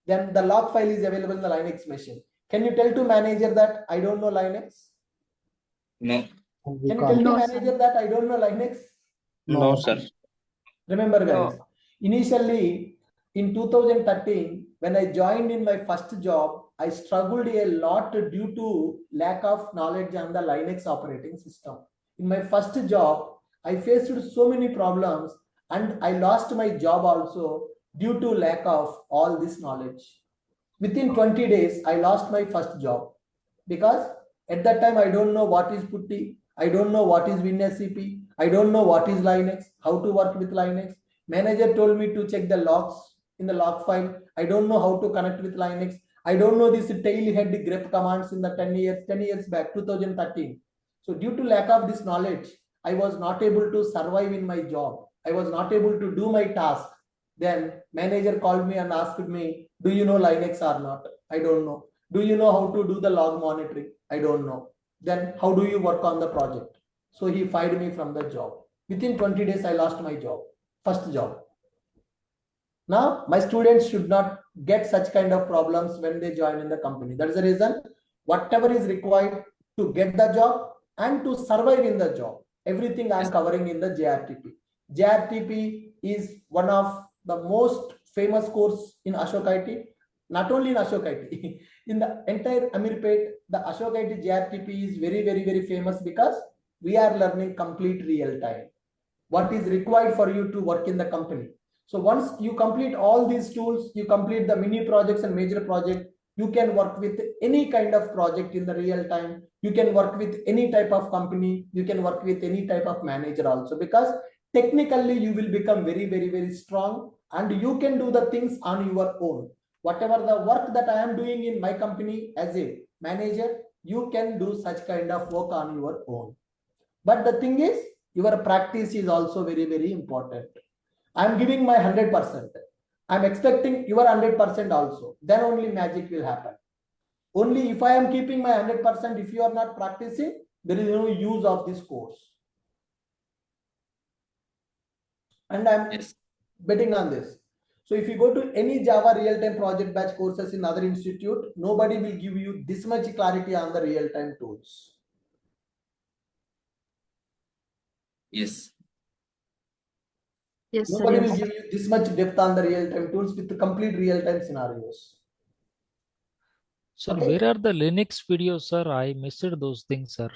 Then the log file is available in the Linux machine. Can you tell to manager that I don't know Linux? No. Can you tell to manager that I don't know Linux? No, sir. Remember guys, initially in 2013, when I joined in my first job, I struggled a lot due to lack of knowledge on the Linux operating system. In my first job, I faced so many problems and I lost my job also due to lack of all this knowledge. Within 20 days, I lost my first job because at that time, I don't know what is putty. I don't know what is WinSCP. I don't know what is Linux, how to work with Linux. Manager told me to check the logs in the log file. I don't know how to connect with Linux. I don't know this tail head grep commands in the 10 years back, 2013. So due to lack of this knowledge, I was not able to survive in my job. I was not able to do my task. Then manager called me and asked me, do you know Linux or not? I don't know. Do you know how to do the log monitoring? I don't know. Then how do you work on the project? So he fired me from the job. Within 20 days, I lost my job, first job. Now, my students should not get such kind of problems when they join in the company. That is the reason, whatever is required to get the job and to survive in the job, everything I'm covering in the JRTP. JRTP is one of the most famous course in Ashok IT, not only in Ashok IT, in the entire Amirpet, the Ashok IT JRTP is very, very, very famous because we are learning complete real time. What is required for you to work in the company. So once you complete all these tools, you complete the mini projects and major project, you can work with any kind of project in the real time. You can work with any type of company. You can work with any type of manager also, because technically you will become very, very, very strong and you can do the things on your own. Whatever the work that I am doing in my company as a manager, you can do such kind of work on your own. But the thing is, your practice is also very, very important. I'm giving my 100%. I'm expecting your 100% also. Then only magic will happen. Only if I am keeping my 100%, if you are not practicing, there is no use of this course. And I'm betting on this. So if you go to any Java real-time project batch courses in other institute, nobody will give you this much clarity on the real-time tools. Yes. Yes, sir. Nobody Yes. will give you this much depth on the real-time tools with the complete real-time scenarios. Sir, where are the Linux videos, sir? I missed those things, sir.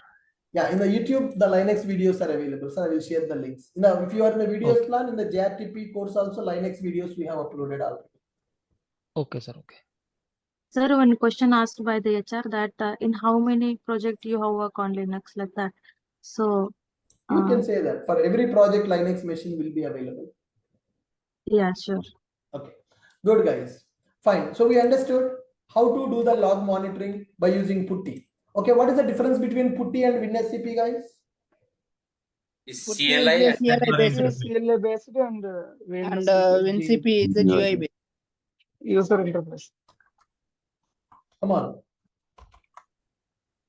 Yeah, in the YouTube, the Linux videos are available. So I will share the links. Now, if you are in the videos plan, in the JRTP course also, Linux videos we have uploaded already. Okay, sir. Okay. Sir, one question asked by the HR that in how many projects you have worked on Linux like that. So you can say that for every project, Linux machine will be available. Yeah, sure. Okay, good guys. Fine. So we understood how to do the log monitoring by using putty. Okay, what is the difference between putty and WinSCP, guys? CLI CLI based and WinCP is the GUI based. User interface. Come on.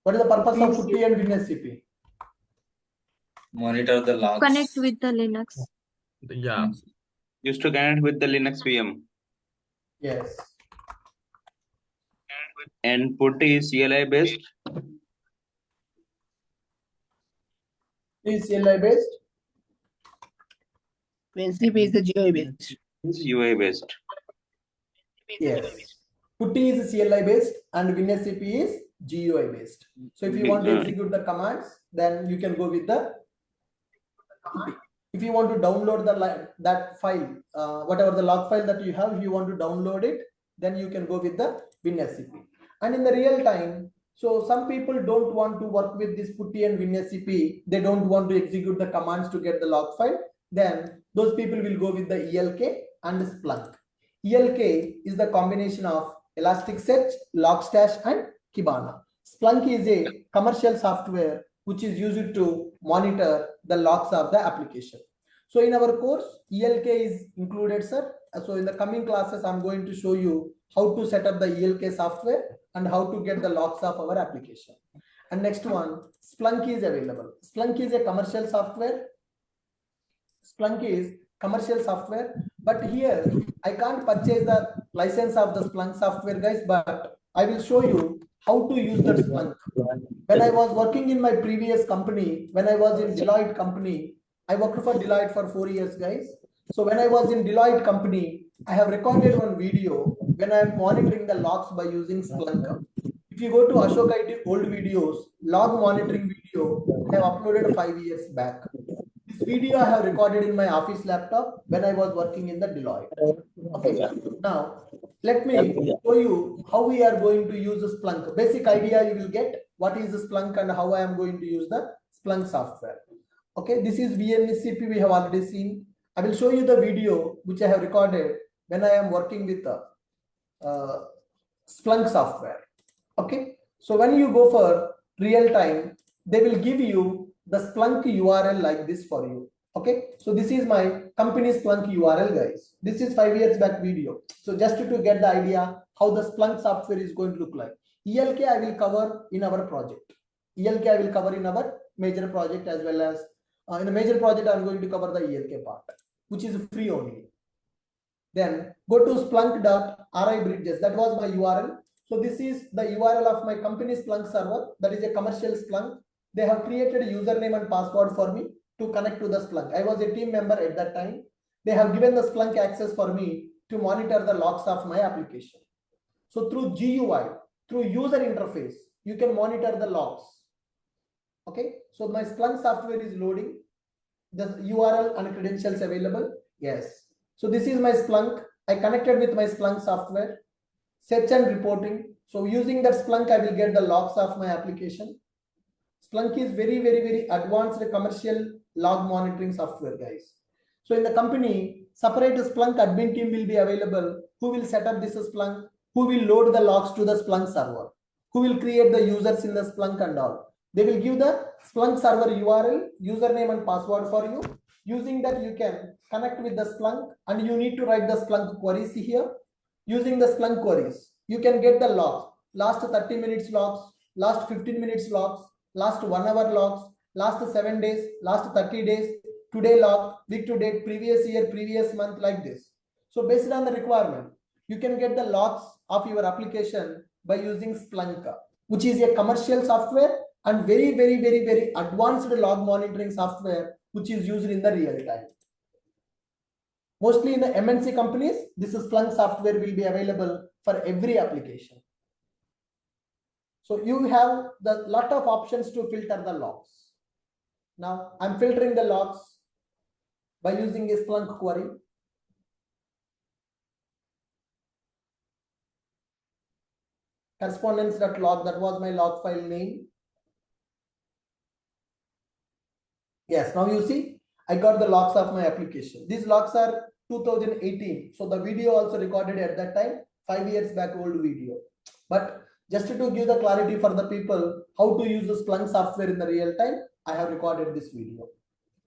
What is the purpose of PuTTY and WinSCP? Monitor the logs. Connect with the Linux. Yeah. Used to connect with the Linux VM. Yes. And PuTTY is CLI based. Is CLI based? WinCP is the GUI based. It's UI based. Yes. PuTTY is CLI based and WinSCP is GUI based. So if you want to execute the commands, then you can go with the PuTTY. If you want to download that file, whatever the log file that you have, if you want to download it, then you can go with the WinSCP. And in the real time, so some people don't want to work with this PuTTY and WinSCP. They don't want to execute the commands to get the log file. Then those people will go with the ELK and Splunk. ELK is the combination of Elasticsearch, Logstash, and Kibana. Splunk is a commercial software which is used to monitor the logs of the application. So in our course, ELK is included, sir. So in the coming classes, I'm going to show you how to set up the ELK software and how to get the logs of our application. And next one, Splunk is available. Splunk is a commercial software. Splunk is commercial software, but here I can't purchase the license of the Splunk software, guys, but I will show you how to use that Splunk. When I was working in my previous company, when I was in Deloitte company, I worked for Deloitte for 4 years, guys. So when I was in Deloitte company, I have recorded one video when I am monitoring the logs by using Splunk. If you go to Ashok IT old videos, log monitoring video, I have uploaded 5 years back. This video I have recorded in my office laptop when I was working in the Deloitte. Okay, now let me show you how we are going to use the Splunk. Basic idea you will get what is the Splunk and how I am going to use the Splunk software. Okay, this is WinSCP we have already seen. I will show you the video which I have recorded when I am working with the Splunk software. Okay, so when you go for real time, they will give you the Splunk URL like this for you. Okay, so this is my company Splunk URL, guys. This is 5 years back video. So just to get the idea how the Splunk software is going to look like. ELK I will cover in our project. ELK I will cover in our major project as well as in the major project I'm going to cover the ELK part, which is free only. Then go to splunk.ri bridges. That was my URL. So this is the URL of my company Splunk server. That is a commercial Splunk. They have created a username and password for me to connect to the Splunk. I was a team member at that time. They have given the Splunk access for me to monitor the logs of my application. So through GUI, through user interface, you can monitor the logs. Okay, so my Splunk software is loading. The URL and credentials available. Yes. So this is my Splunk. I connected with my Splunk software. Search and reporting. So using that Splunk, I will get the logs of my application. Splunk is very advanced commercial log monitoring software, guys. So in the company, separate Splunk admin team will be available. Who will set up this Splunk? Who will load the logs to the Splunk server? Who will create the users in the Splunk and all? They will give the Splunk server URL, username and password for you. Using that, you can connect with the Splunk and you need to write the Splunk queries here. Using the Splunk queries, you can get the logs. Last 30 minutes logs, last 15 minutes logs, last 1 hour logs, last 7 days, last 30 days, today log, week to date, previous year, previous month, like this. So based on the requirement, you can get the logs of your application by using Splunk, which is a commercial software and very advanced log monitoring software, which is used in the real time. Mostly in the MNC companies, this Splunk software will be available for every application. So you have the lot of options to filter the logs. Now I'm filtering the logs by using a Splunk query. Correspondence.log, that was my log file name. Yes, now you see, I got the logs of my application. These logs are 2018. So the video also recorded at that time, 5 years back old video. But just to give the clarity for the people, how to use the Splunk software in the real time, I have recorded this video.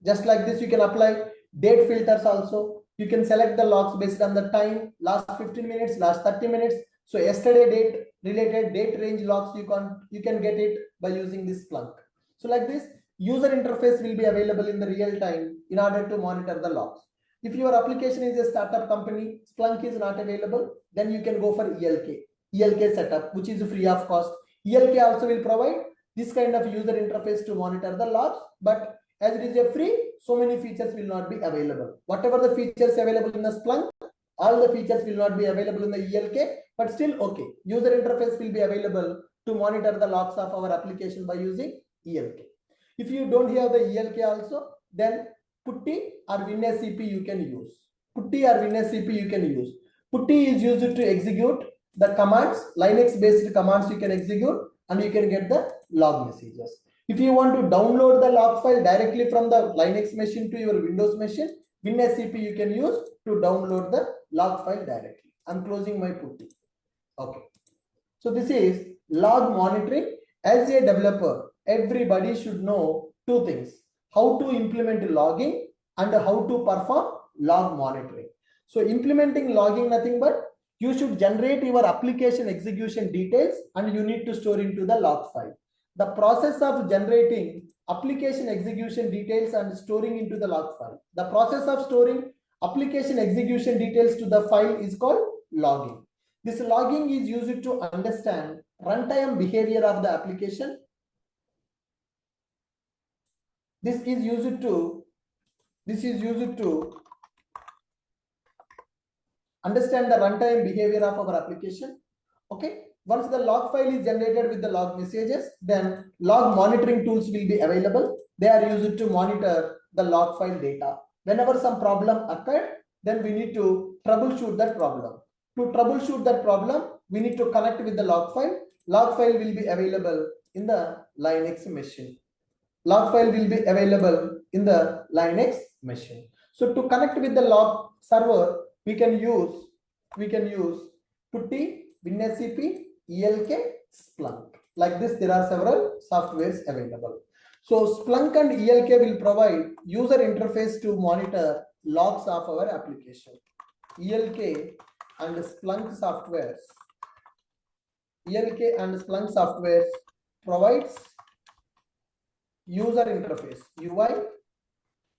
Just like this, you can apply date filters also. You can select the logs based on the time, last 15 minutes, last 30 minutes. So yesterday date related date range logs, you can get it. by using this Splunk. So like this, user interface will be available in the real time in order to monitor the logs. If your application is a startup company, Splunk is not available, then you can go for ELK setup, which is free of cost. ELK also will provide this kind of user interface to monitor the logs, but as it is a free, so many features will not be available. Whatever the features available in the Splunk, all the features will not be available in the ELK, but still okay. User interface will be available to monitor the logs of our application by using ELK. If you don't have the ELK also, then Putty or WinSCP you can use. Putty or WinSCP you can use. Putty is used to execute the commands, Linux based commands you can execute, and you can get the log messages. If you want to download the log file directly from the Linux machine to your Windows machine, WinSCP you can use to download the log file directly. I'm closing my Putty. Okay. So this is log monitoring. As a developer, everybody should know two things: how to implement logging and how to perform log monitoring. So implementing logging, nothing but you should generate your application execution details and you need to store into the log file. The process of generating application execution details and storing into the log file, the process of storing application execution details to the file is called logging. This logging is used to understand runtime behavior of the application. This is used to understand the runtime behavior of our application. Okay. Once the log file is generated with the log messages, then log monitoring tools will be available. They are used to monitor the log file data. Whenever some problem occurred, then we need to troubleshoot that problem. To troubleshoot that problem, we need to connect with the log file. Log file will be available in the Linux machine. Log file will be available in the Linux machine. So to connect with the log server, we can use Putty, WinSCP, ELK, Splunk. Like this, there are several softwares available. So Splunk and ELK will provide user interface to monitor logs of our application. ELK and Splunk softwares. ELK and Splunk softwares provides user interface, UI,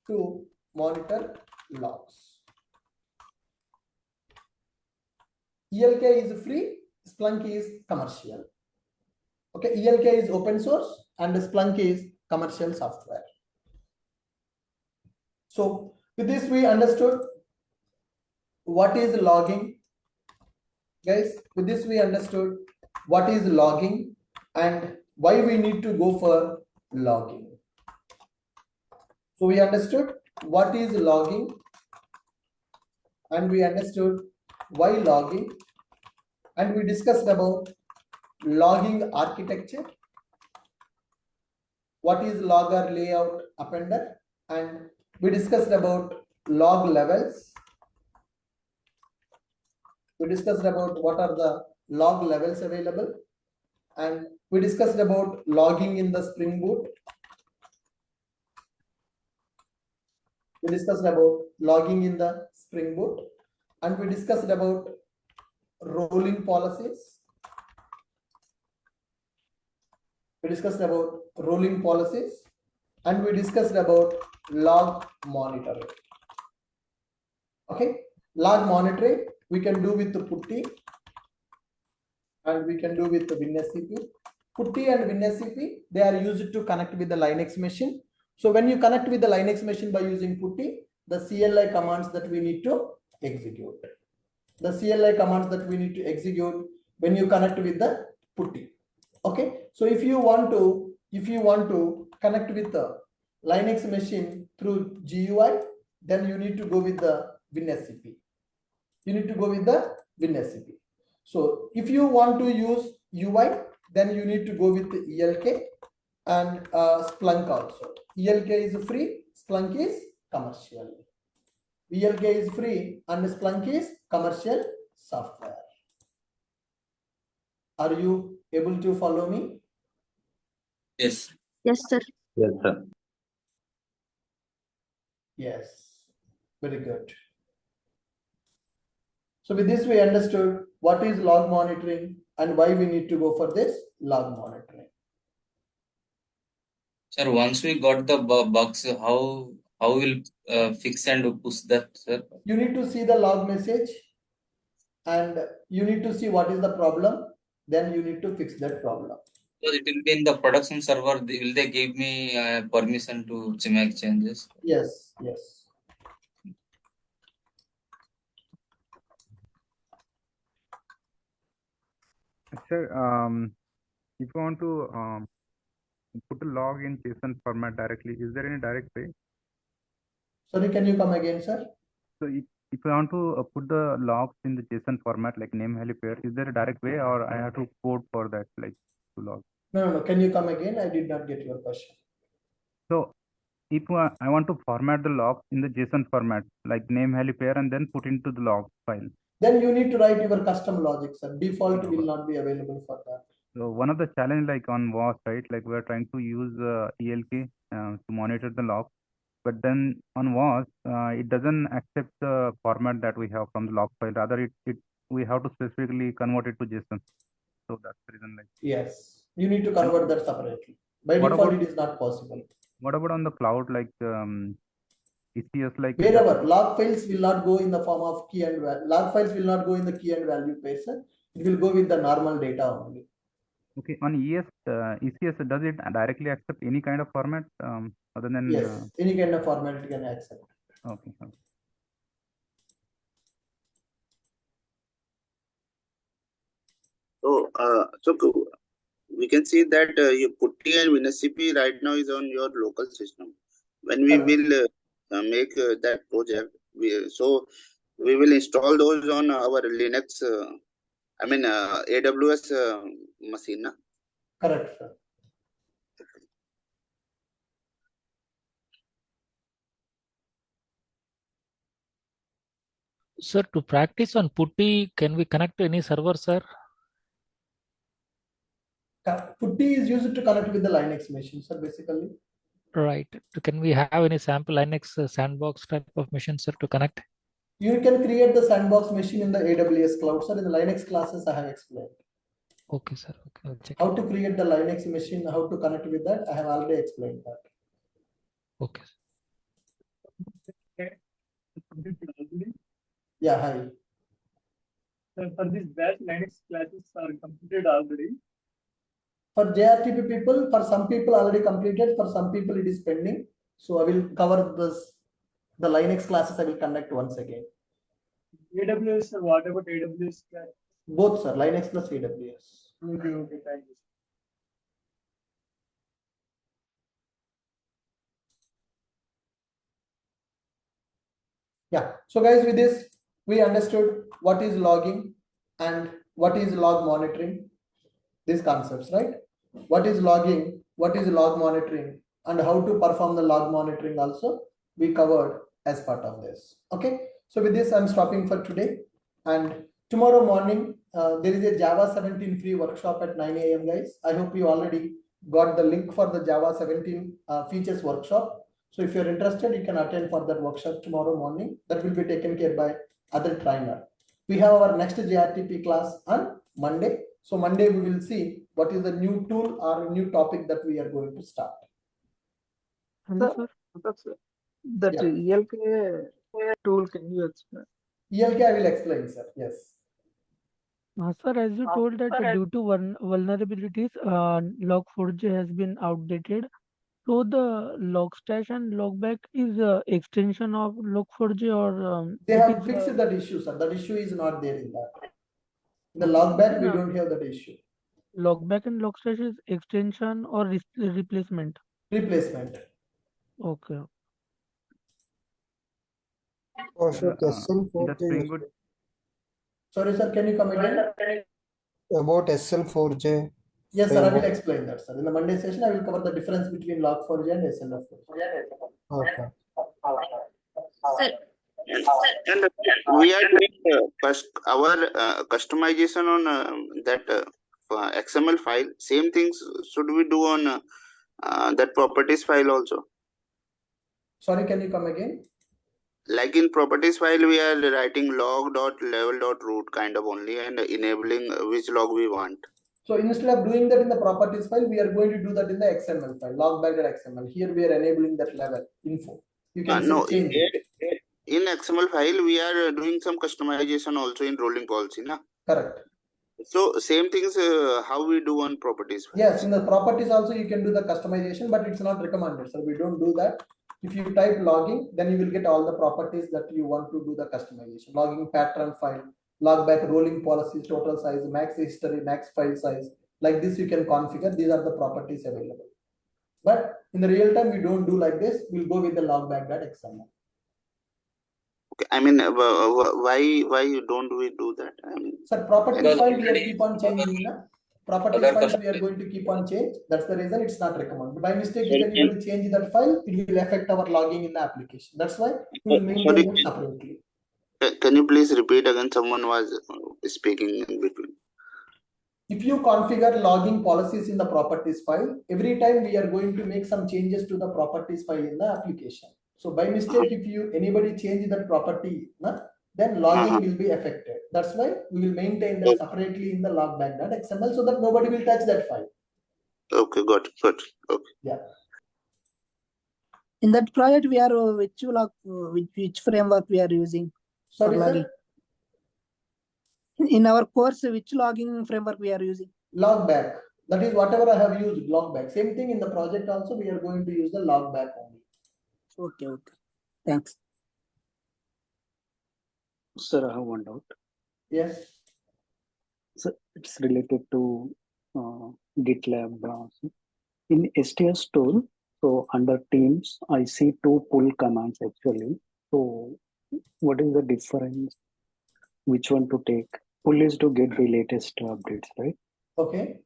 to monitor logs. ELK is free, Splunk is commercial. Okay, ELK is open source and Splunk is commercial software. So with this we understood what is logging. Guys, with this we understood what is logging and why we need to go for logging. So we understood what is logging and we understood why logging, and we discussed about logging architecture, what is logger, layout, appender, and we discussed about log levels. We discussed about what are the log levels available, and we discussed about logging in the Spring Boot. We discussed about logging in the Spring Boot, and we discussed about rolling policies. We discussed about rolling policies, and we discussed about log monitoring. Okay, log monitoring we can do with the Putty and we can do with the WinSCP. Putty and WinSCP, they are used to connect with the Linux machine. So when you connect with the Linux machine by using Putty, the CLI commands that we need to execute. The CLI commands that we need to execute when you connect with the Putty. Okay, so if you want to connect with the Linux machine through GUI, then you need to go with the WinSCP. You need to go with the WinSCP. So if you want to use UI, then you need to go with the ELK and Splunk also. ELK is free, Splunk is commercial. ELK is free and Splunk is commercial software. Are you able to follow me? Yes. Yes, sir. Yes, sir. Yes, very good. So with this we understood what is log monitoring and why we need to go for this log monitoring. Sir, once we got the bugs, how will fix and push that, sir? You need to see the log message and you need to see what is the problem. Then you need to fix that problem. So it will be in the production server. Will they give me permission to make changes? Yes, yes. Sir, if you want to put a log in JSON format directly, is there any direct way? Sorry, can you come again, sir? So if you want to put the logs in the JSON format like name hello pair, is there a direct way or I have to code for that, like to log? No. Can you come again? I did not get your question. So if I want to format the logs in the JSON format, like name hello pair, and then put into the log file. Then you need to write your custom logic, sir. Default will not be available for that. So one of the challenge like on WAS, right? Like we're trying to use ELK to monitor the log, but then on WAS, it doesn't accept the format that we have from the log file. Rather, we have to specifically convert it to JSON. So that's the reason. Like yes, you need to convert that separately. By default, it is not possible. What about on the cloud, like ECS, like wherever log files will not go in the form of key and value. Log files will not go in the key and value pairs. It will go with the normal data only. Okay, on ECS, does it directly accept any kind of format other than? Yes, any kind of format it can accept. Okay. So we can see that your putty and WinSCP right now is on your local system. When we will make that project, we will install those on our Linux, AWS machine. Na? Correct, sir. Sir, to practice on putty, can we connect to any server, sir? Putty is used to connect with the Linux machine, sir, basically. Right. Can we have any sample Linux sandbox type of machine, sir, to connect? You can create the sandbox machine in the AWS cloud, sir. In the Linux classes, I have explained. Okay, sir. Okay, I'll check. How to create the Linux machine, how to connect with that, I have already explained that. Okay. Yeah, hi. For this batch, Linux classes are completed already. For JRTP people, for some people already completed, for some people it is pending. So I will cover this. The Linux classes I will conduct once again. AWS, sir, what about AWS? Both, sir, Linux plus AWS. Okay, thank you. Yeah, so guys, with this, we understood what is logging and what is log monitoring, these concepts, right? What is logging, what is log monitoring, and how to perform the log monitoring also, we covered as part of this. Okay, so with this, I'm stopping for today. And tomorrow morning, there is a Java 17 free workshop at 9 a.m. guys. I hope you already got the link for the Java 17 features workshop. So if you're interested, you can attend for that workshop tomorrow morning. That will be taken care by other trainer. We have our next JRTP class on Monday. So Monday we will see what is the new tool or new topic that we are going to start. Sir, that ELK tool, can you explain? ELK I will explain, sir. Yes. Sir, as you told that due to vulnerabilities, log4j has been outdated. So the logstash and logback is extension of log4j or they have fixed that issue, sir. That issue is not there in that. In the logback, we don't have that issue. Logback and logstash is extension or replacement? Replacement. Okay. SL4J. Sorry, sir, can you come again? About SL4J. Yes, sir, I will explain that, sir. In the Monday session, I will cover the difference between log4j and SL4j. Okay. And we are doing our customization on that XML file. Same things should we do on that properties file also? Sorry, can you come again? Like in properties file, we are writing log.level.root kind of only and enabling which log we want. So instead of doing that in the properties file, we are going to do that in the XML file, logback.xml. Here we are enabling that level info. You can No, change it. in XML file, we are doing some customization also in rolling policy, na? Correct. So same things how we do on properties file. Yes, in the properties also you can do the customization, but it's not recommended. So we don't do that. If you type logging, then you will get all the properties that you want to do the customization. Logging pattern file, logback, rolling policies, total size, max history, max file size. Like this you can configure. These are the properties available. But in the real time, we don't do like this. We'll go with the logback.xml. Okay, I mean, why don't we do that? I mean, So properties Because file we are already keep on changing. Na? Properties other files we are customers. going to keep on change. That's the reason it's not recommended. By mistake, Sorry, if anybody change that file, it will affect our logging in the application. That's why we will maintain it separately. Can you please repeat again? Someone was speaking in between. If you configure logging policies in the properties file, every time we are going to make some changes to the properties file in the application. So by mistake, if anybody change that property, then logging will be affected. That's why we will maintain that separately in the logback.xml so that nobody will touch that file. Okay, got it. Okay. Yeah. In that project, we are which framework we are using for Sorry, logging? sir? In our course, which logging framework we are using? Logback. That is whatever I have used, logback. Same thing in the project also, we are going to use the logback only. Okay. Thanks. Sir, I have one doubt. Yes. So it's related to GitLab. In STS tool, so under Teams, I see two pull commands actually. So what is the difference? Which one to take? Pull is to get the latest updates, right? Okay.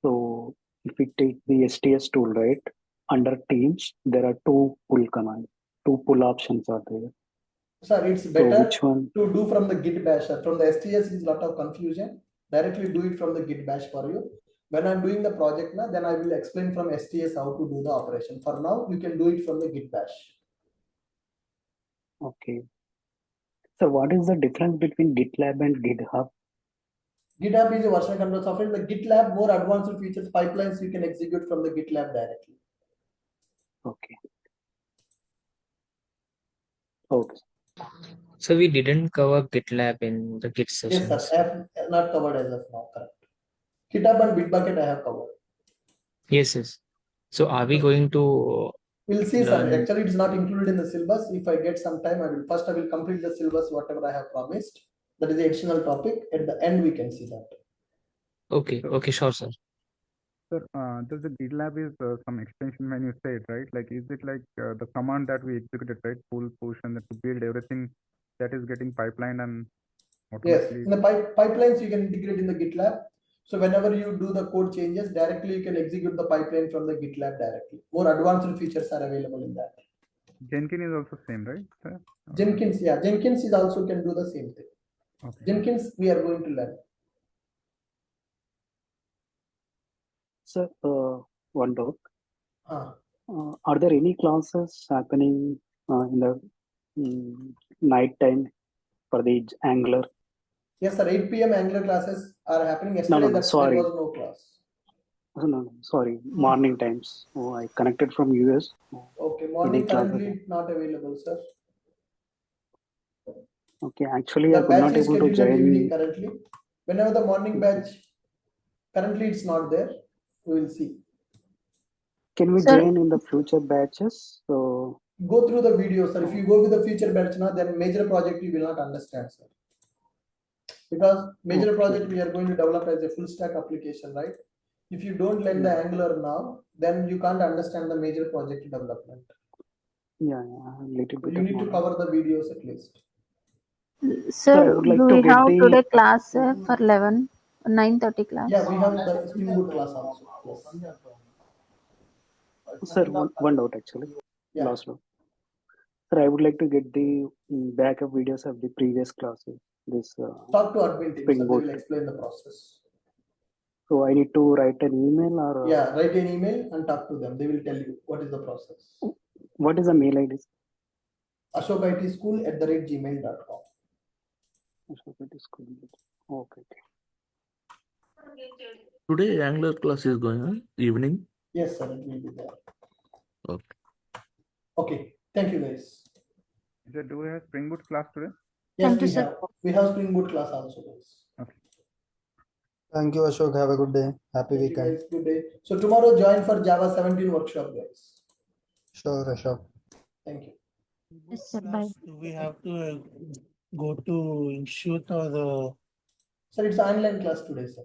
So if we take the STS tool, right, under Teams, there are two pull commands, two pull options are there. Sir, it's So better which one? to do from the Git bash. From the STS is a lot of confusion. Directly do it from the Git bash for you. When I'm doing the project now, then I will explain from STS how to do the operation. For now, you can do it from the Git bash. Okay. So what is the difference between GitLab and GitHub? GitHub is a version control software. The GitLab, more advanced features, pipelines you can execute from the GitLab directly. Okay. Okay. So we didn't cover GitLab in the Git Yes, sessions. sir. I have not covered as of now. Correct. GitHub and Bitbucket I have covered. Yes. So are we going to We'll see, learn? sir. Actually, it's not included in the syllabus. If I get some time, I will complete the syllabus, whatever I have promised. That is the additional topic. At the end, we can see that. Okay, sure, sir. Sir, does the GitLab is some extension when you say it, right? Like, is it like the command that we executed, right? Pull, push, and to build everything that is getting pipeline and automatically? Yes, in the pipelines you can integrate in the GitLab. So whenever you do the code changes, directly you can execute the pipeline from the GitLab directly. More advanced features are available in that. Jenkins is also same, right, sir? Jenkins, yeah, Jenkins is also can do the same thing. Okay. Jenkins, we are going to learn. Sir, one doubt. Ah. Are there any classes happening in the night time for the Angular? Yes, sir. 8 p.m. Angular classes are happening. Yesterday, No, sorry. there was no class. No, sorry. Morning times. Oh, I connected from US. Okay, morning currently not available, sir. Okay, actually, The I could batch not is able to scheduled at evening join. currently. Whenever the morning batch, currently it's not there. We will see. Can we Sir, join in the future batches? So go through the video, sir. If you go with the future batch now, then major project you will not understand, sir. Because major project we are going to develop as a full stack application, right? If you don't learn the Angular now, then you can't understand the major project development. Yeah, a little bit. You need to cover the videos at least. sir, I would like do to we get have the. today class for 9:30 class? Yeah, we have the Spring Boot class also. Yes. Sir, one doubt actually. Yeah. Last doubt. Sir, I would like to get the backup videos of the previous classes. This talk to admin team, Spring sir. They Boot. will explain the process. So I need to write an email or. Yeah, write an email and talk to them. They will tell you what is the process. What is the mail ID? ashokitschool@gmail.com. Okay. Today Angular class is going on evening. Yes, sir, it will be there. Okay. Okay, thank you guys. Sir, do we have Spring Boot class today? Yes, Thank you, we sir. have. We have Spring Boot class also, guys. Okay. Thank you, Ashok. Have a good day. Happy Thank you weekend. guys. Good day. So tomorrow join for Java 17 workshop, guys. Sure, Ashok. Thank you. Yes, sir. Bye. Do we have to go to institute or Sir, it's online class today, sir.